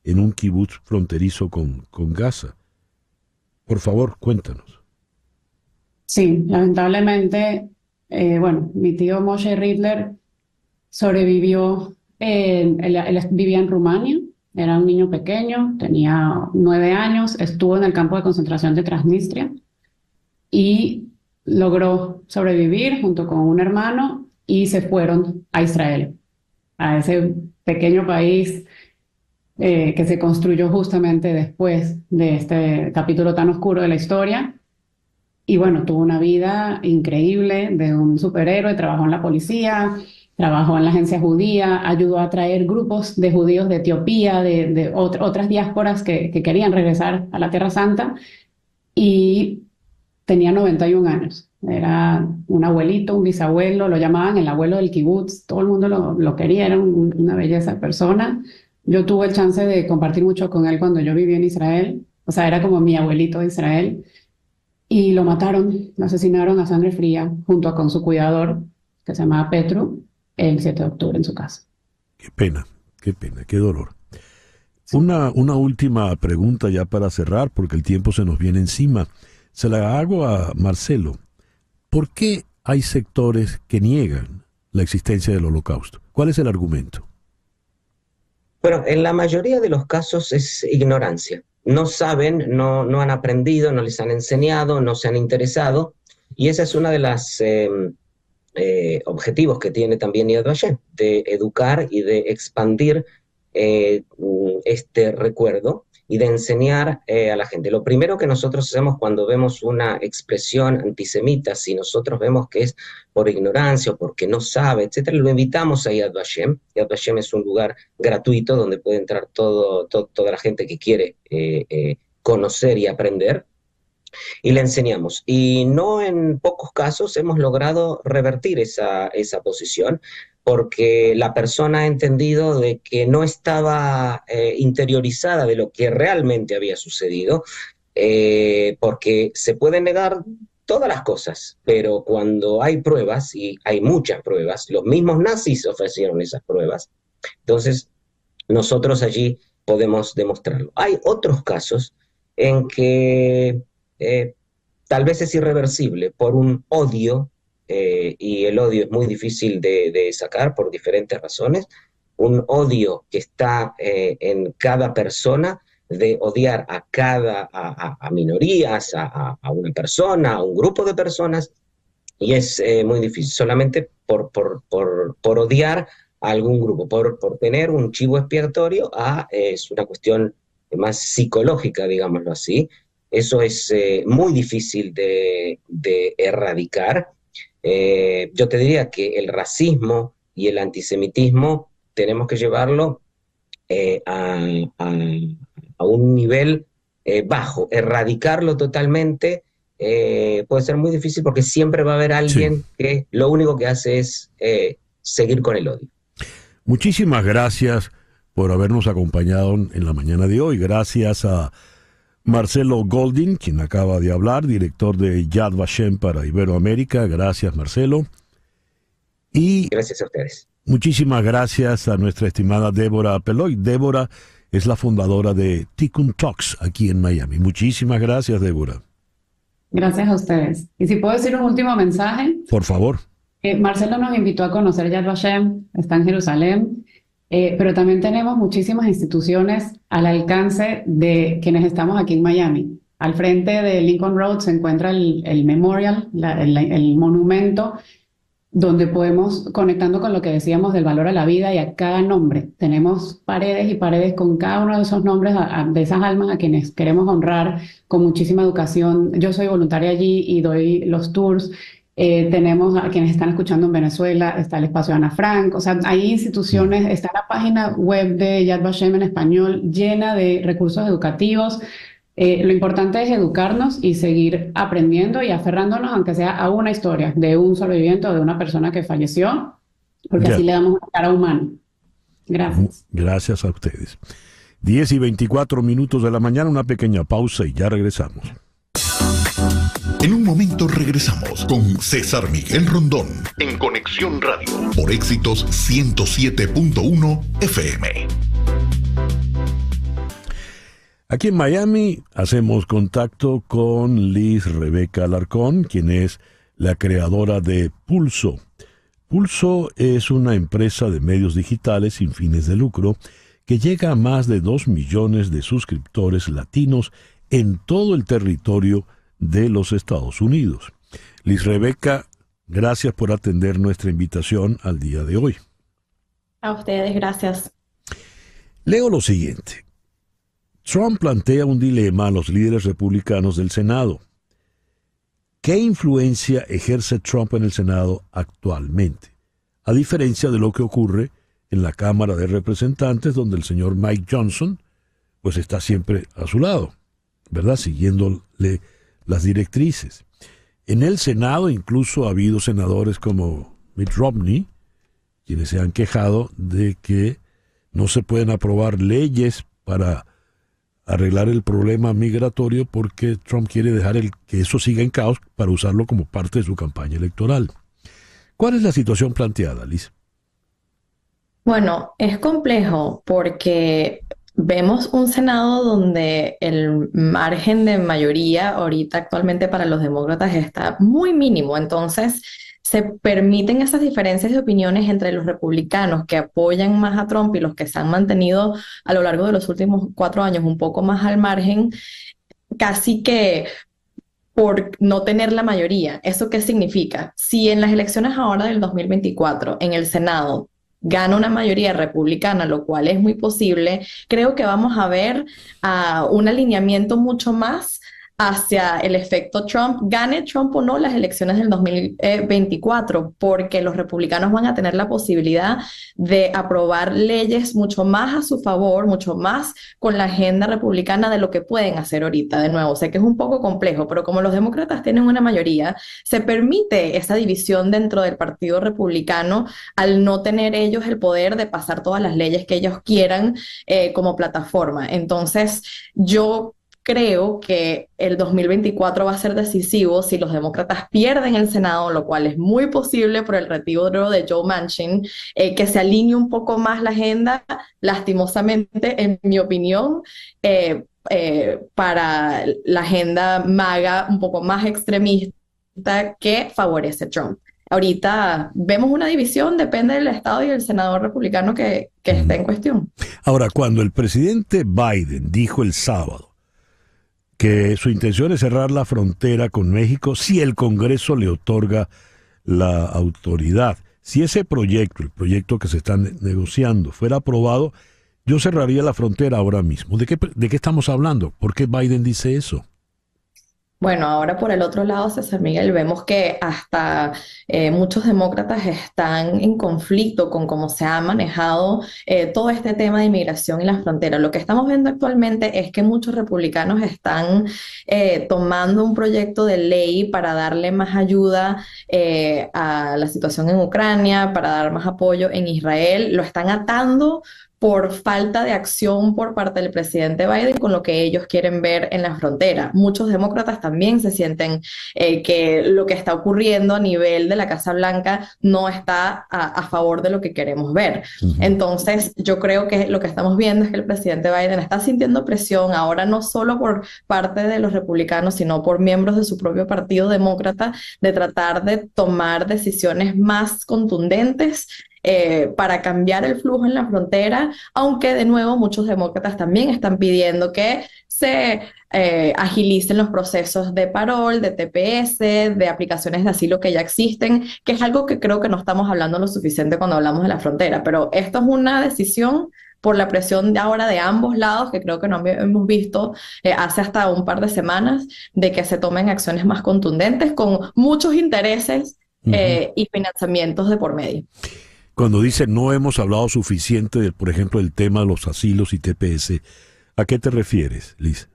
Speaker 2: en un kibutz fronterizo con Gaza. Por favor, cuéntanos.
Speaker 13: Sí, lamentablemente, mi tío Moshe Riedler sobrevivió, él vivía en Rumania, era un niño pequeño, tenía 9 años, estuvo en el campo de concentración de Transnistria y logró sobrevivir junto con un hermano y se fueron a Israel, a ese pequeño país que se construyó justamente después de este capítulo tan oscuro de la historia. Y bueno, tuvo una vida increíble de un superhéroe, trabajó en la policía, trabajó en la agencia judía, ayudó a traer grupos de judíos de Etiopía, de otras diásporas que querían regresar a la Tierra Santa, y tenía 91 años. Era un abuelito, un bisabuelo, lo llamaban el abuelo del kibutz, todo el mundo lo quería, era una belleza de persona. Yo tuve el chance de compartir mucho con él cuando yo viví en Israel, o sea, era como mi abuelito de Israel, y lo mataron, lo asesinaron a sangre fría junto con su cuidador, que se llamaba Petru, el 7 de octubre en su casa.
Speaker 2: Qué pena, qué dolor. Una última pregunta ya para cerrar, porque el tiempo se nos viene encima. Se la hago a Marcelo. ¿Por qué hay sectores que niegan la existencia del Holocausto? ¿Cuál es el argumento?
Speaker 12: Bueno, en la mayoría de los casos es ignorancia. No saben, no han aprendido, no les han enseñado, no se han interesado. Y esa es una de las objetivos que tiene también Yad Vashem, de educar y de expandir este recuerdo y de enseñar a la gente. Lo primero que nosotros hacemos cuando vemos una expresión antisemita, si nosotros vemos que es por ignorancia o porque no sabe, etcétera, lo invitamos a Yad Vashem. Yad Vashem es un lugar gratuito donde puede entrar toda la gente que quiere conocer y aprender, y le enseñamos. Y no en pocos casos hemos logrado revertir esa posición, porque la persona ha entendido de que no estaba interiorizada de lo que realmente había sucedido, porque se pueden negar todas las cosas, pero cuando hay pruebas, y hay muchas pruebas, los mismos nazis ofrecieron esas pruebas, entonces nosotros allí podemos demostrarlo. Hay otros casos en que tal vez es irreversible por un odio, y el odio es muy difícil de sacar por diferentes razones, un odio que está en cada persona, de odiar a minorías, a una persona, a un grupo de personas, y es muy difícil, solamente por odiar a algún grupo, por tener un chivo expiatorio, es una cuestión más psicológica, digámoslo así. Eso es muy difícil de erradicar. Yo te diría que el racismo y el antisemitismo tenemos que llevarlo a un nivel bajo. Erradicarlo totalmente puede ser muy difícil, porque siempre va a haber alguien que lo único que hace es seguir con el odio.
Speaker 2: Muchísimas gracias por habernos acompañado en la mañana de hoy. Gracias a Marcelo Goldin, quien acaba de hablar, director de Yad Vashem para Iberoamérica. Gracias, Marcelo. Y
Speaker 12: gracias a ustedes.
Speaker 2: Muchísimas gracias a nuestra estimada Débora Peloy. Débora es la fundadora de Tikkun Talks aquí en Miami. Muchísimas gracias, Débora.
Speaker 13: Gracias a ustedes. Y si puedo decir un último mensaje.
Speaker 2: Por favor.
Speaker 13: Marcelo nos invitó a conocer Yad Vashem, está en Jerusalén. Pero también tenemos muchísimas instituciones al alcance de quienes estamos aquí en Miami. Al frente de Lincoln Road se encuentra el Memorial, el monumento donde podemos, conectando con lo que decíamos del valor a la vida y a cada nombre, tenemos paredes y paredes con cada uno de esos nombres, de esas almas a quienes queremos honrar con muchísima educación. Yo soy voluntaria allí y doy los tours. Tenemos a quienes están escuchando en Venezuela, está el espacio Ana Frank, o sea, hay instituciones, está la página web de Yad Vashem en español llena de recursos educativos. Lo importante es educarnos y seguir aprendiendo y aferrándonos, aunque sea a una historia de un sobreviviente o de una persona que falleció, porque así le damos una cara humana. Gracias.
Speaker 2: Gracias a ustedes. 10:24 de la mañana, una pequeña pausa y ya regresamos.
Speaker 1: En un momento regresamos con César Miguel Rondón en Conexión Radio por Éxitos 107.1 FM.
Speaker 2: Aquí en Miami hacemos contacto con Liz Rebeca Alarcón, quien es la creadora de Pulso. Pulso es una empresa de medios digitales sin fines de lucro que llega a más de 2 millones de suscriptores latinos en todo el territorio de los Estados Unidos. Liz Rebeca, gracias por atender nuestra invitación al día de hoy.
Speaker 14: A ustedes, gracias.
Speaker 2: Leo lo siguiente. Trump plantea un dilema a los líderes republicanos del Senado. ¿Qué influencia ejerce Trump en el Senado actualmente? A diferencia de lo que ocurre en la Cámara de Representantes, donde el señor Mike Johnson pues está siempre a su lado, ¿verdad? Siguiéndole las directrices. En el Senado incluso ha habido senadores como Mitt Romney, quienes se han quejado de que no se pueden aprobar leyes para arreglar el problema migratorio porque Trump quiere dejar que eso siga en caos para usarlo como parte de su campaña electoral. ¿Cuál es la situación planteada, Liz?
Speaker 14: Bueno, es complejo porque vemos un Senado donde el margen de mayoría ahorita actualmente para los demócratas está muy mínimo. Entonces, se permiten esas diferencias de opiniones entre los republicanos que apoyan más a Trump y los que se han mantenido a lo largo de los últimos 4 años un poco más al margen, casi que por no tener la mayoría. ¿Eso qué significa? Si en las elecciones ahora del 2024 en el Senado gana una mayoría republicana, lo cual es muy posible, creo que vamos a ver un alineamiento mucho más hacia el efecto Trump, gane Trump o no las elecciones del 2024, porque los republicanos van a tener la posibilidad de aprobar leyes mucho más a su favor, mucho más con la agenda republicana de lo que pueden hacer ahorita. De nuevo, sé que es un poco complejo, pero como los demócratas tienen una mayoría, se permite esa división dentro del partido republicano al no tener ellos el poder de pasar todas las leyes que ellos quieran como plataforma. Entonces, yo creo que el 2024 va a ser decisivo si los demócratas pierden el Senado, lo cual es muy posible por el retiro de Joe Manchin, que se alinee un poco más la agenda, lastimosamente, en mi opinión, para la agenda MAGA un poco más extremista que favorece a Trump. Ahorita vemos una división, depende del estado y del senador republicano que esté en cuestión.
Speaker 2: Ahora, cuando el presidente Biden dijo el sábado que su intención es cerrar la frontera con México si el Congreso le otorga la autoridad. Si ese proyecto, el proyecto que se está negociando, fuera aprobado, yo cerraría la frontera ahora mismo. ¿De qué estamos hablando? ¿Por qué Biden dice eso?
Speaker 14: Bueno, ahora por el otro lado, César Miguel, vemos que hasta muchos demócratas están en conflicto con cómo se ha manejado todo este tema de inmigración y la frontera. Lo que estamos viendo actualmente es que muchos republicanos están tomando un proyecto de ley para darle más ayuda a la situación en Ucrania, para dar más apoyo en Israel. Lo están atando por falta de acción por parte del presidente Biden con lo que ellos quieren ver en la frontera. Muchos demócratas también se sienten que lo que está ocurriendo a nivel de la Casa Blanca no está a favor de lo que queremos ver. Entonces, yo creo que lo que estamos viendo es que el presidente Biden está sintiendo presión ahora no solo por parte de los republicanos, sino por miembros de su propio partido demócrata de tratar de tomar decisiones más contundentes para cambiar el flujo en la frontera, aunque de nuevo muchos demócratas también están pidiendo que se agilicen los procesos de parol, de TPS, de aplicaciones de asilo que ya existen, que es algo que creo que no estamos hablando lo suficiente cuando hablamos de la frontera, pero esto es una decisión por la presión de ahora de ambos lados, que creo que no hemos visto hace hasta un par de semanas, de que se tomen acciones más contundentes con muchos intereses y financiamientos de por medio.
Speaker 2: Cuando dice no hemos hablado suficiente, por ejemplo, del tema de los asilos y TPS, ¿a qué te refieres, Liz?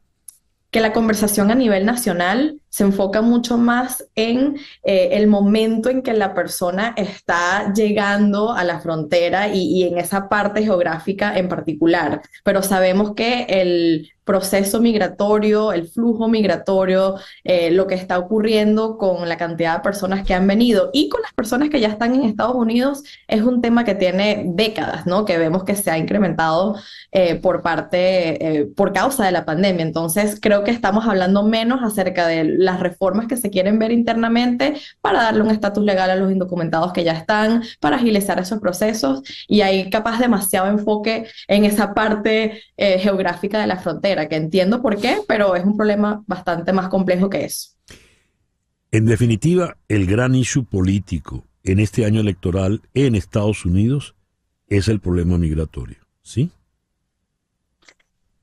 Speaker 14: Que la conversación a nivel nacional se enfoca mucho más en el momento en que la persona está llegando a la frontera y en esa parte geográfica en particular. Pero sabemos que el proceso migratorio, el flujo migratorio, lo que está ocurriendo con la cantidad de personas que han venido y con las personas que ya están en Estados Unidos es un tema que tiene décadas, ¿no? Que vemos que se ha incrementado por causa de la pandemia. Entonces, creo que estamos hablando menos acerca de las reformas que se quieren ver internamente para darle un estatus legal a los indocumentados que ya están, para agilizar esos procesos, y hay capaz demasiado enfoque en esa parte geográfica de la frontera, que entiendo por qué, pero es un problema bastante más complejo que eso.
Speaker 2: En definitiva, el gran issue político en este año electoral en Estados Unidos es el problema migratorio, ¿sí?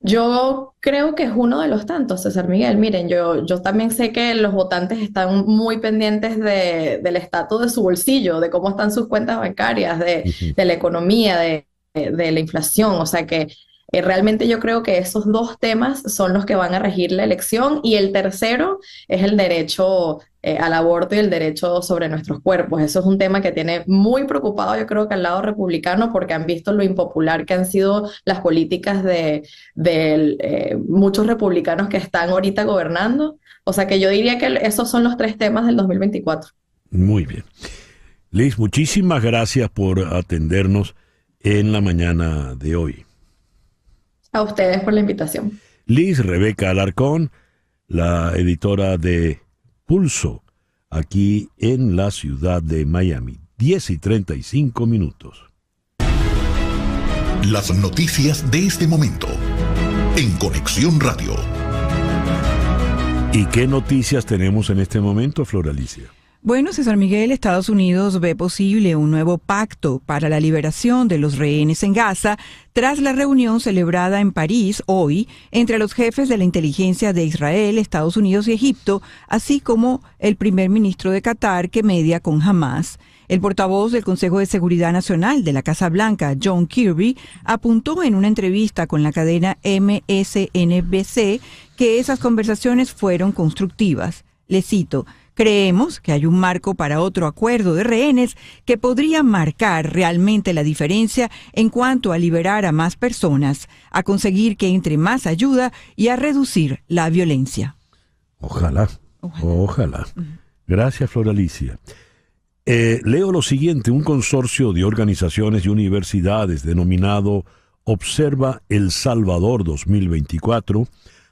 Speaker 14: Yo creo que es uno de los tantos, César Miguel. Miren, yo también sé que los votantes están muy pendientes del estatus de su bolsillo, de cómo están sus cuentas bancarias, de la economía, de la inflación. O sea que realmente yo creo que esos dos temas son los que van a regir la elección, y el tercero es el derecho al aborto y el derecho sobre nuestros cuerpos. Eso es un tema que tiene muy preocupado, yo creo que al lado republicano, porque han visto lo impopular que han sido las políticas de muchos republicanos que están ahorita gobernando. O sea que yo diría que esos son los tres temas del 2024.
Speaker 2: Muy bien. Liz, muchísimas gracias por atendernos en la mañana de hoy.
Speaker 14: A ustedes por la invitación.
Speaker 2: Liz Rebeca Alarcón, la editora de Pulso, aquí en la ciudad de Miami. 10:35.
Speaker 1: Las noticias de este momento en Conexión Radio.
Speaker 2: ¿Y qué noticias tenemos en este momento, Flor Alicia?
Speaker 3: Bueno, César Miguel, Estados Unidos ve posible un nuevo pacto para la liberación de los rehenes en Gaza tras la reunión celebrada en París hoy entre los jefes de la inteligencia de Israel, Estados Unidos y Egipto, así como el primer ministro de Qatar que media con Hamás. El portavoz del Consejo de Seguridad Nacional de la Casa Blanca, John Kirby, apuntó en una entrevista con la cadena MSNBC que esas conversaciones fueron constructivas. Le cito: creemos que hay un marco para otro acuerdo de rehenes que podría marcar realmente la diferencia en cuanto a liberar a más personas, a conseguir que entre más ayuda y a reducir la violencia.
Speaker 2: Ojalá. Gracias, Flor Alicia. Leo lo siguiente: un consorcio de organizaciones y universidades denominado Observa El Salvador 2024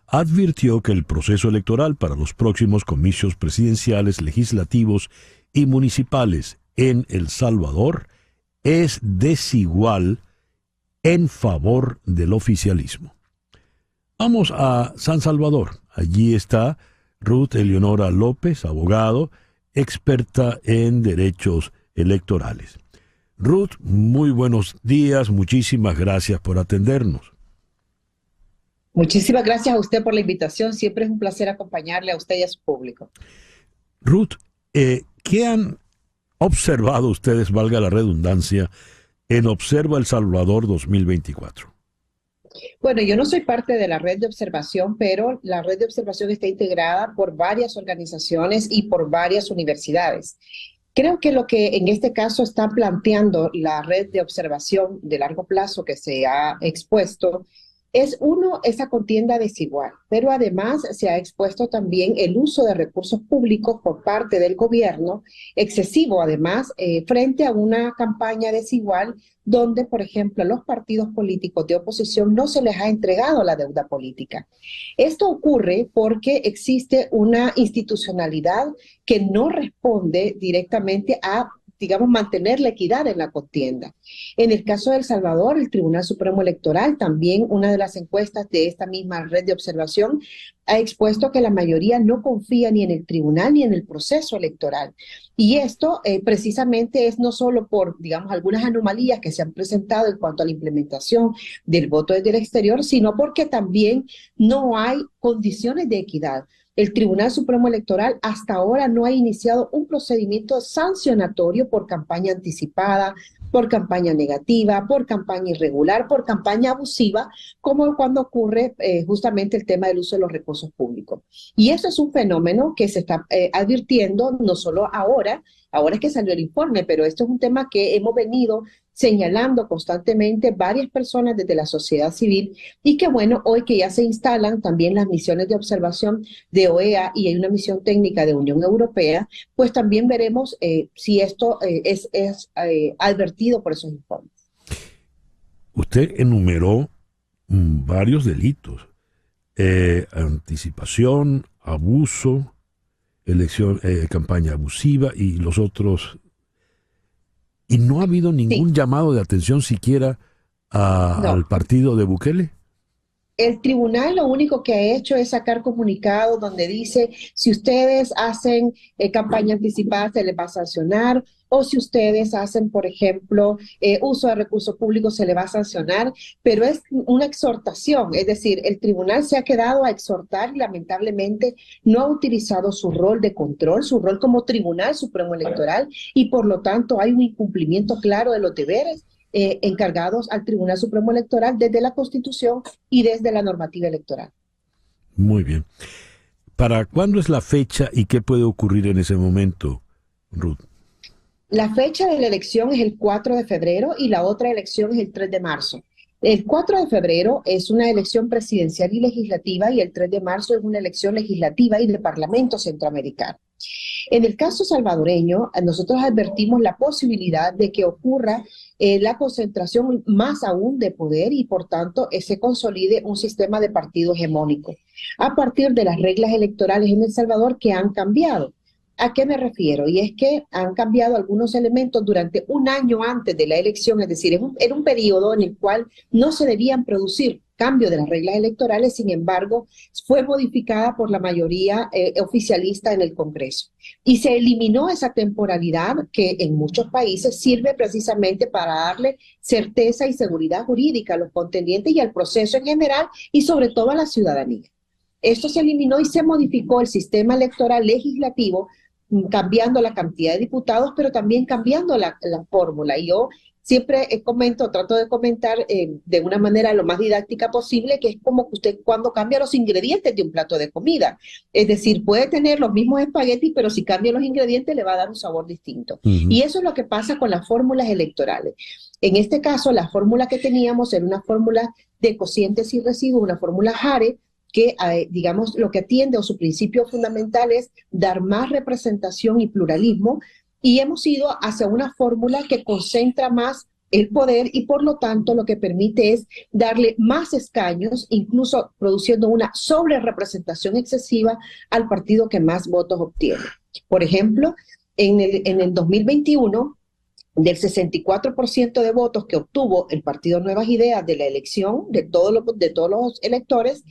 Speaker 2: advirtió que el proceso electoral para los próximos comicios presidenciales, legislativos y municipales en El Salvador es desigual en favor del oficialismo. Vamos a San Salvador. Allí está Ruth Eleonora López, abogado, experta en derechos electorales. Ruth, muy buenos días, muchísimas gracias por atendernos.
Speaker 15: Muchísimas gracias a usted por la invitación. Siempre es un placer acompañarle a usted y a su público.
Speaker 2: Ruth, ¿qué han observado ustedes, valga la redundancia, en Observa El Salvador 2024?
Speaker 15: Bueno, yo no soy parte de la red de observación, pero la red de observación está integrada por varias organizaciones y por varias universidades. Creo que lo que en este caso está planteando la red de observación de largo plazo que se ha expuesto es, uno, esa contienda desigual, pero además se ha expuesto también el uso de recursos públicos por parte del gobierno, excesivo además, frente a una campaña desigual donde, por ejemplo, a los partidos políticos de oposición no se les ha entregado la deuda política. Esto ocurre porque existe una institucionalidad que no responde directamente a digamos, mantener la equidad en la contienda. En el caso de El Salvador, el Tribunal Supremo Electoral, también una de las encuestas de esta misma red de observación, ha expuesto que la mayoría no confía ni en el tribunal ni en el proceso electoral. Y esto precisamente es no solo por, digamos, algunas anomalías que se han presentado en cuanto a la implementación del voto desde el exterior, sino porque también no hay condiciones de equidad. El Tribunal Supremo Electoral hasta ahora no ha iniciado un procedimiento sancionatorio por campaña anticipada, por campaña negativa, por campaña irregular, por campaña abusiva, como cuando ocurre justamente el tema del uso de los recursos públicos. Y eso es un fenómeno que se está advirtiendo no solo ahora es que salió el informe, pero esto es un tema que hemos venido señalando constantemente varias personas desde la sociedad civil y que bueno, hoy que ya se instalan también las misiones de observación de OEA y hay una misión técnica de Unión Europea, pues también veremos si esto es advertido por esos informes.
Speaker 2: Usted enumeró varios delitos, anticipación, abuso, campaña abusiva y los otros. ¿Y no ha habido ningún llamado de atención siquiera al partido de Bukele?
Speaker 15: El tribunal lo único que ha hecho es sacar comunicados donde dice si ustedes hacen campaña anticipada se les va a sancionar, o si ustedes hacen, por ejemplo, uso de recursos públicos se les va a sancionar, pero es una exhortación, es decir, el tribunal se ha quedado a exhortar y lamentablemente no ha utilizado su rol de control, su rol como Tribunal Supremo Electoral, y por lo tanto hay un incumplimiento claro de los deberes encargados al Tribunal Supremo Electoral desde la Constitución y desde la normativa electoral.
Speaker 2: Muy bien. ¿Para cuándo es la fecha y qué puede ocurrir en ese momento, Ruth?
Speaker 15: La fecha de la elección es el 4 de febrero y la otra elección es el 3 de marzo. El 4 de febrero es una elección presidencial y legislativa y el 3 de marzo es una elección legislativa y de Parlamento Centroamericano. En el caso salvadoreño, nosotros advertimos la posibilidad de que ocurra la concentración más aún de poder y por tanto se consolide un sistema de partido hegemónico a partir de las reglas electorales en El Salvador que han cambiado. ¿A qué me refiero? Y es que han cambiado algunos elementos durante un año antes de la elección, es decir, era un periodo en el cual no se debían producir cambios de las reglas electorales, sin embargo, fue modificada por la mayoría oficialista en el Congreso. Y se eliminó esa temporalidad que en muchos países sirve precisamente para darle certeza y seguridad jurídica a los contendientes y al proceso en general y sobre todo a la ciudadanía. Esto se eliminó y se modificó el sistema electoral legislativo, cambiando la cantidad de diputados, pero también cambiando la fórmula. Y yo siempre trato de comentar de una manera lo más didáctica posible, que es como que usted cuando cambia los ingredientes de un plato de comida. Es decir, puede tener los mismos espaguetis, pero si cambia los ingredientes le va a dar un sabor distinto. Y eso es lo que pasa con las fórmulas electorales. En este caso, la fórmula que teníamos era una fórmula de cocientes y residuos, una fórmula Hare, que, digamos, lo que atiende o su principio fundamental es dar más representación y pluralismo, y hemos ido hacia una fórmula que concentra más el poder y por lo tanto lo que permite es darle más escaños, incluso produciendo una sobrerepresentación excesiva al partido que más votos obtiene. Por ejemplo, en el 2021, del 64% de votos que obtuvo el Partido Nuevas Ideas de la elección de todos los electores,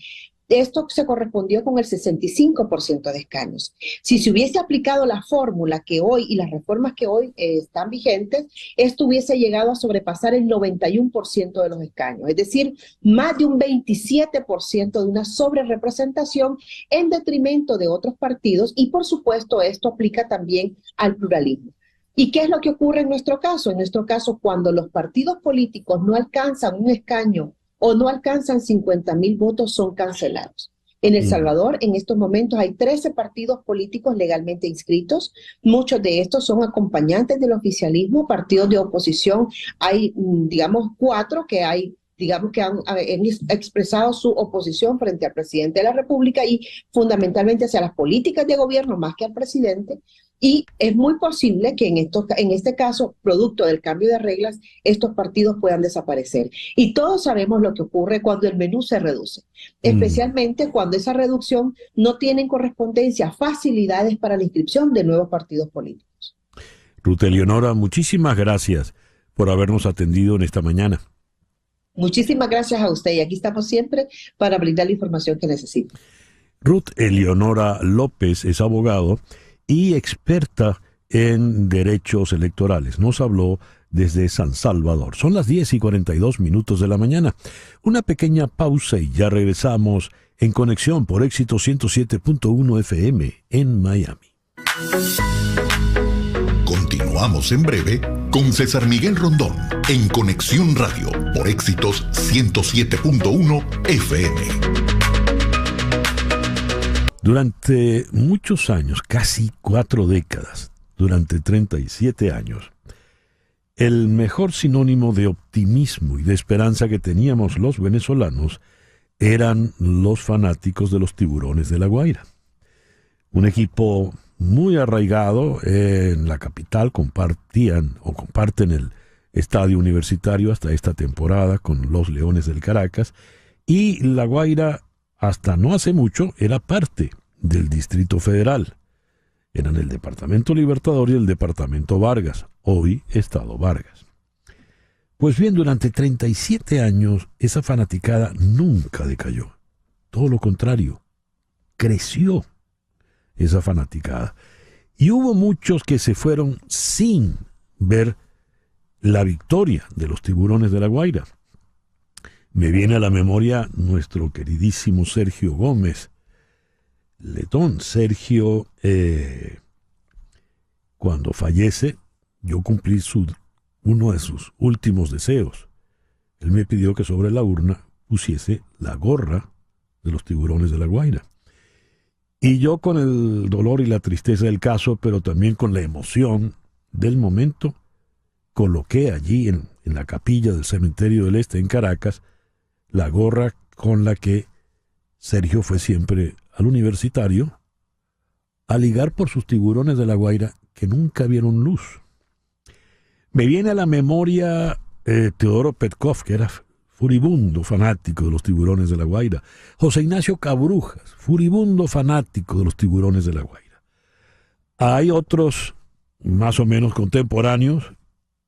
Speaker 15: esto se correspondió con el 65% de escaños. Si se hubiese aplicado la fórmula que hoy y las reformas que hoy están vigentes, esto hubiese llegado a sobrepasar el 91% de los escaños, es decir, más de un 27% de una sobrerepresentación en detrimento de otros partidos y por supuesto esto aplica también al pluralismo. ¿Y qué es lo que ocurre en nuestro caso? En nuestro caso, cuando los partidos políticos no alcanzan un escaño o no alcanzan 50,000 votos, son cancelados. En El Salvador, en estos momentos, hay 13 partidos políticos legalmente inscritos. Muchos de estos son acompañantes del oficialismo, partidos de oposición. Hay, digamos, 4 que han expresado su oposición frente al presidente de la República y fundamentalmente hacia las políticas de gobierno más que al presidente. Y es muy posible que en este caso, producto del cambio de reglas, estos partidos puedan desaparecer. Y todos sabemos lo que ocurre cuando el menú se reduce, especialmente cuando esa reducción no tiene en correspondencia facilidades para la inscripción de nuevos partidos políticos.
Speaker 2: Ruth Eleonora, muchísimas gracias por habernos atendido en esta mañana.
Speaker 15: Muchísimas gracias a usted y aquí estamos siempre para brindar la información que necesite.
Speaker 2: Ruth Eleonora López es abogado y experta en derechos electorales. Nos habló desde San Salvador. Son las 10:42 de la mañana. Una pequeña pausa y ya regresamos en Conexión por Éxito 107.1 FM en Miami.
Speaker 1: Continuamos en breve con César Miguel Rondón en Conexión Radio por Éxitos 107.1 FM.
Speaker 2: Durante muchos años, casi 4 décadas, durante 37 años, el mejor sinónimo de optimismo y de esperanza que teníamos los venezolanos eran los fanáticos de los Tiburones de La Guaira. Un equipo muy arraigado en la capital, comparten el estadio universitario hasta esta temporada con los Leones del Caracas, y La Guaira hasta no hace mucho era parte del Distrito Federal. Eran el Departamento Libertador y el Departamento Vargas, hoy Estado Vargas. Pues bien, durante 37 años esa fanaticada nunca decayó. Todo lo contrario, creció esa fanaticada. Y hubo muchos que se fueron sin ver la victoria de los Tiburones de La Guaira. Me viene a la memoria nuestro queridísimo Sergio Gómez Letón. Sergio, cuando fallece, yo cumplí uno de sus últimos deseos. Él me pidió que sobre la urna pusiese la gorra de los Tiburones de La Guaira. Y yo, con el dolor y la tristeza del caso, pero también con la emoción del momento, coloqué allí en la capilla del Cementerio del Este en Caracas la gorra con la que Sergio fue siempre al universitario a ligar por sus Tiburones de La Guaira que nunca vieron luz. Me viene a la memoria Teodoro Petkov, que era furibundo fanático de los Tiburones de La Guaira. José Ignacio Cabrujas, furibundo fanático de los Tiburones de La Guaira. Hay otros más o menos contemporáneos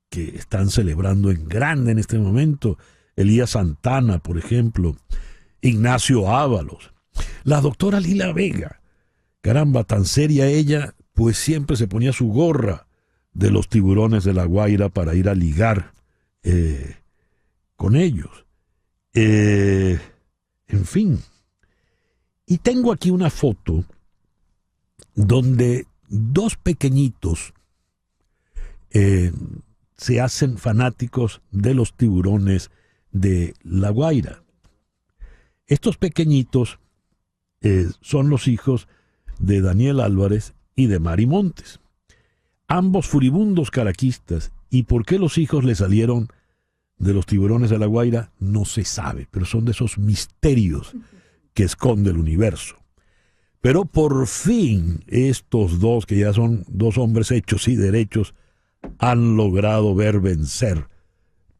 Speaker 2: que están celebrando en grande en este momento. Elías Santana, por ejemplo, Ignacio Ábalos, la doctora Lila Vega. Caramba, tan seria ella, pues siempre se ponía su gorra de los Tiburones de La Guaira para ir a ligar con ellos. En fin. Y tengo aquí una foto donde dos pequeñitos se hacen fanáticos de los Tiburones de La Guaira. Estos pequeñitos son los hijos de Daniel Álvarez y de Mari Montes, ambos furibundos caraquistas. ¿Y por qué los hijos le salieron de los Tiburones de La Guaira? No se sabe, pero son de esos misterios que esconde el universo. Pero por fin estos dos, que ya son dos hombres hechos y derechos, han logrado ver vencer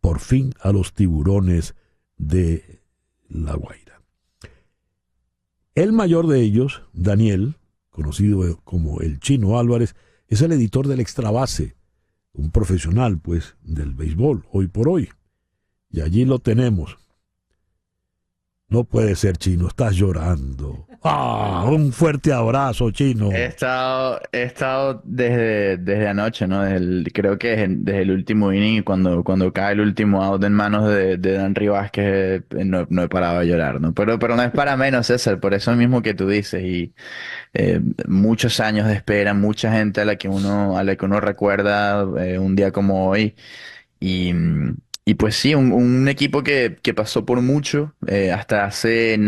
Speaker 2: por fin a los Tiburones de La Guaira. El mayor de ellos, Daniel, conocido como el Chino Álvarez, es el editor del Extrabase, un profesional, pues, del béisbol, hoy por hoy. Y allí lo tenemos. No puede ser, Chino, estás llorando. Un fuerte abrazo, Chino.
Speaker 16: He estado desde anoche, ¿no? Creo que desde el último inning, cuando cae el último out en manos de Danry Vázquez, no he parado de llorar, ¿no? Pero no es para menos, César, por eso mismo que tú dices. Y muchos años de espera, mucha gente a la que uno recuerda un día como hoy. Y pues sí, un equipo que pasó por mucho, hasta hace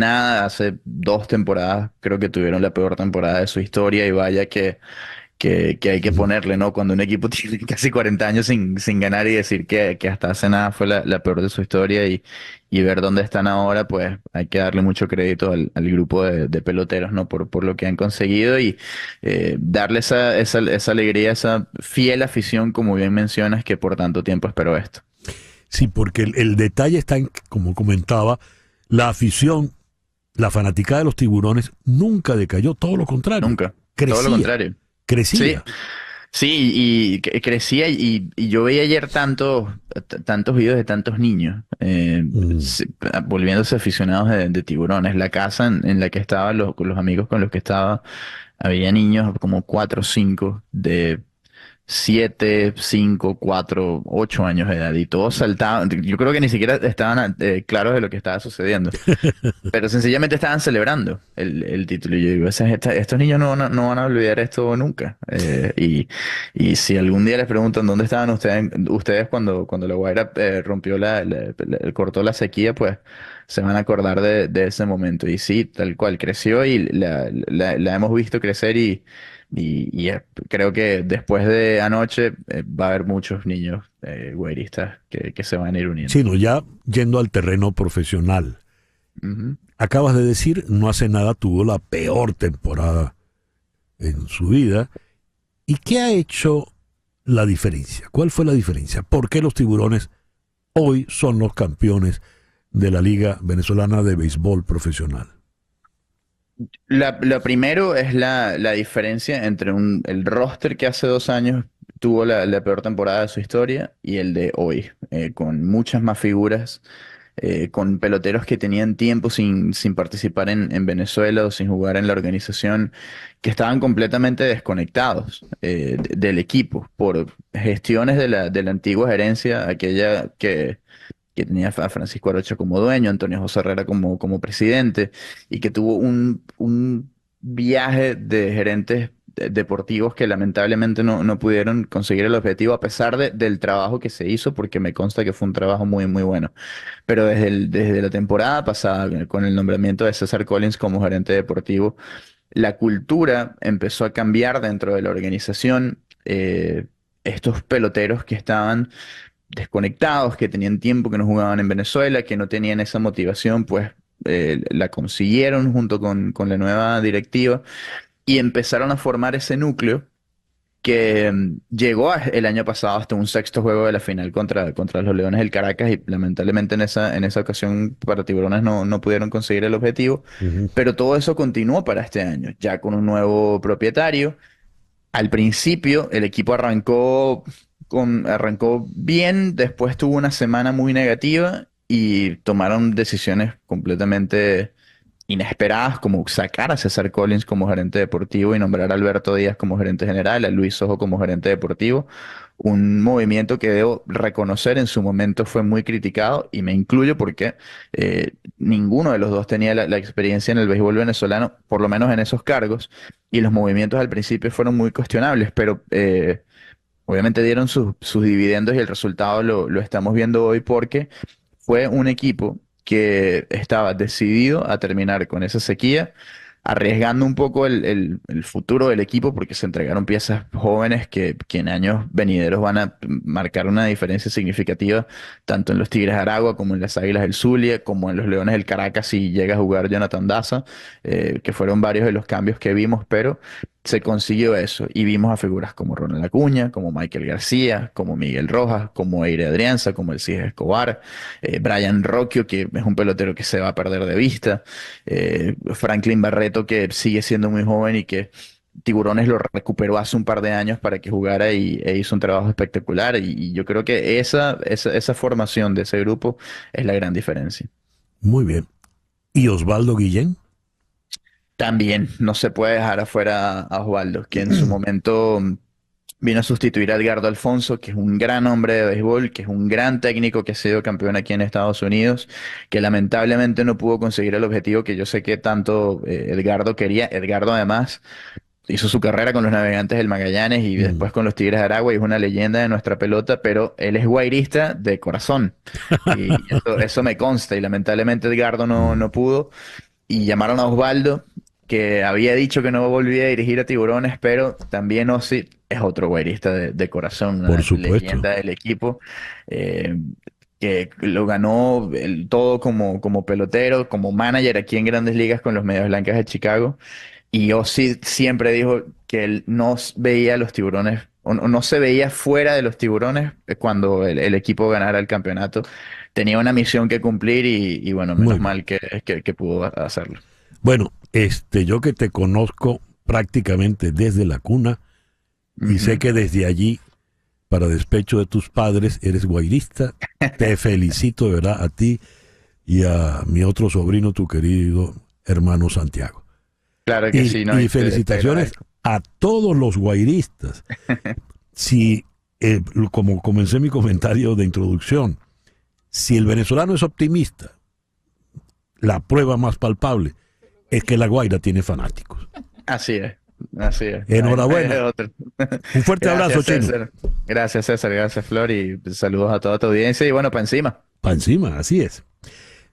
Speaker 16: 2 temporadas, creo que tuvieron la peor temporada de su historia, y vaya que hay que ponerle, ¿no? Cuando un equipo tiene casi 40 años sin ganar y decir que hasta hace nada fue la peor de su historia, y ver dónde están ahora, pues hay que darle mucho crédito al grupo de peloteros, ¿no? Por lo que han conseguido, y darle esa alegría, esa fiel afición, como bien mencionas, que por tanto tiempo esperó esto.
Speaker 2: Sí, porque el detalle está en, como comentaba, la afición, la fanaticada de los Tiburones nunca decayó, todo lo contrario.
Speaker 16: Nunca.
Speaker 2: Crecía,
Speaker 16: todo lo contrario.
Speaker 2: Crecía.
Speaker 16: Sí, y crecía y yo veía ayer tantos videos de tantos niños volviéndose aficionados de tiburones. La casa en la que estaba, con los amigos con los que estaba, había niños como 4 o 5 de 7, 5, 4, 8 años de edad y todos saltaban. Yo creo que ni siquiera estaban claros de lo que estaba sucediendo, pero sencillamente estaban celebrando el título. Y yo digo, estos niños no van a olvidar esto nunca. Y si algún día les preguntan dónde estaban ustedes cuando La Guaira rompió cortó la sequía, pues se van a acordar de ese momento. Y sí, tal cual, creció y la hemos visto crecer creo que después de anoche va a haber muchos niños güeristas que se van a ir uniendo.
Speaker 2: Sí, no, ya yendo al terreno profesional.
Speaker 16: Ujú.
Speaker 2: Acabas de decir, no hace nada tuvo la peor temporada en su vida. ¿Y qué ha hecho la diferencia? ¿Cuál fue la diferencia? ¿Por qué los Tiburones hoy son los campeones de la Liga Venezolana de Béisbol Profesional?
Speaker 16: Lo primero es la diferencia entre el roster que hace 2 años tuvo la peor temporada de su historia y el de hoy, con muchas más figuras, con peloteros que tenían tiempo sin participar en Venezuela o sin jugar en la organización, que estaban completamente desconectados del equipo por gestiones de la antigua gerencia, aquella que tenía a Francisco Arocha como dueño, Antonio José Herrera como presidente, y que tuvo un viaje de gerentes deportivos que lamentablemente no pudieron conseguir el objetivo a pesar del trabajo que se hizo, porque me consta que fue un trabajo muy, muy bueno. Pero desde la temporada pasada, con el nombramiento de César Collins como gerente deportivo, la cultura empezó a cambiar dentro de la organización. Estos peloteros que estaban desconectados, que tenían tiempo que no jugaban en Venezuela, que no tenían esa motivación, pues la consiguieron junto con la nueva directiva y empezaron a formar ese núcleo que llegó el año pasado hasta un sexto juego de la final contra los Leones del Caracas y lamentablemente en esa ocasión para Tiburones no pudieron conseguir el objetivo, pero todo eso continuó para este año, ya con un nuevo propietario. Al principio el equipo arrancó bien, después tuvo una semana muy negativa y tomaron decisiones completamente inesperadas, como sacar a César Collins como gerente deportivo y nombrar a Alberto Díaz como gerente general, a Luis Sojo como gerente deportivo. Un movimiento que debo reconocer en su momento fue muy criticado y me incluyo porque ninguno de los dos tenía la experiencia en el béisbol venezolano, por lo menos en esos cargos, y los movimientos al principio fueron muy cuestionables, pero obviamente dieron sus dividendos y el resultado lo estamos viendo hoy porque fue un equipo que estaba decidido a terminar con esa sequía, arriesgando un poco el futuro del equipo porque se entregaron piezas jóvenes que en años venideros van a marcar una diferencia significativa tanto en los Tigres de Aragua como en las Águilas del Zulia, como en los Leones del Caracas si llega a jugar Jonathan Daza, que fueron varios de los cambios que vimos, pero se consiguió eso y vimos a figuras como Ronald Acuña, como Michael García, como Miguel Rojas, como Eire Adrianza, como el Cis Escobar, Brian Rocchio, que es un pelotero que se va a perder de vista, Franklin Barreto, que sigue siendo muy joven y que Tiburones lo recuperó hace un par de años para que jugara e hizo un trabajo espectacular. Y yo creo que esa formación de ese grupo es la gran diferencia.
Speaker 2: Muy bien. ¿Y Osvaldo Guillén?
Speaker 16: También no se puede dejar afuera a Osvaldo, que en su momento vino a sustituir a Edgardo Alfonso, que es un gran hombre de béisbol, que es un gran técnico que ha sido campeón aquí en Estados Unidos, que lamentablemente no pudo conseguir el objetivo que yo sé que tanto Edgardo quería. Edgardo además hizo su carrera con los Navegantes del Magallanes y después con los Tigres de Aragua y es una leyenda de nuestra pelota, pero él es guairista de corazón. Y eso me consta y lamentablemente Edgardo no pudo. Y llamaron a Osvaldo, que había dicho que no volvía a dirigir a Tiburones, pero también Ozzy es otro guairista de corazón, una leyenda del equipo, que lo ganó todo como pelotero, como manager aquí en Grandes Ligas con los Medias Blancas de Chicago. Y Ozzy siempre dijo que él no veía a los Tiburones, o no se veía fuera de los Tiburones cuando el equipo ganara el campeonato. Tenía una misión que cumplir y bueno, menos mal que pudo hacerlo.
Speaker 2: Bueno, yo que te conozco prácticamente desde la cuna, Y sé que desde allí, para despecho de tus padres, eres guairista. Te felicito, de verdad, a ti y a mi otro sobrino, tu querido hermano Santiago.
Speaker 16: Claro que sí, ¿no?
Speaker 2: Y felicitaciones a todos los guairistas. Si, como comencé mi comentario de introducción, si el venezolano es optimista, la prueba más palpable es que La Guaira tiene fanáticos.
Speaker 16: Así es. Así es.
Speaker 2: Enhorabuena. Un fuerte abrazo, Chino.
Speaker 16: Gracias, César. Gracias, Flor. Y saludos a toda tu audiencia. Y bueno, para encima.
Speaker 2: Para encima, así es.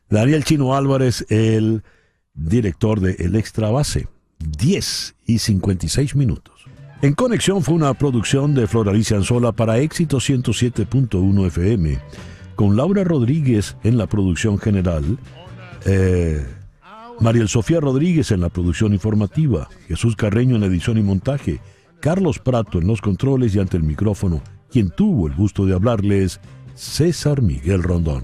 Speaker 2: Daniel Chino Álvarez, el director de El Extra Base. 10:56. En Conexión fue una producción de Flor Alicia Anzola para Éxito 107.1 FM, con Laura Rodríguez en la producción general, Mariel Sofía Rodríguez en la producción informativa, Jesús Carreño en la edición y montaje, Carlos Prato en los controles y ante el micrófono, quien tuvo el gusto de hablarles, César Miguel Rondón.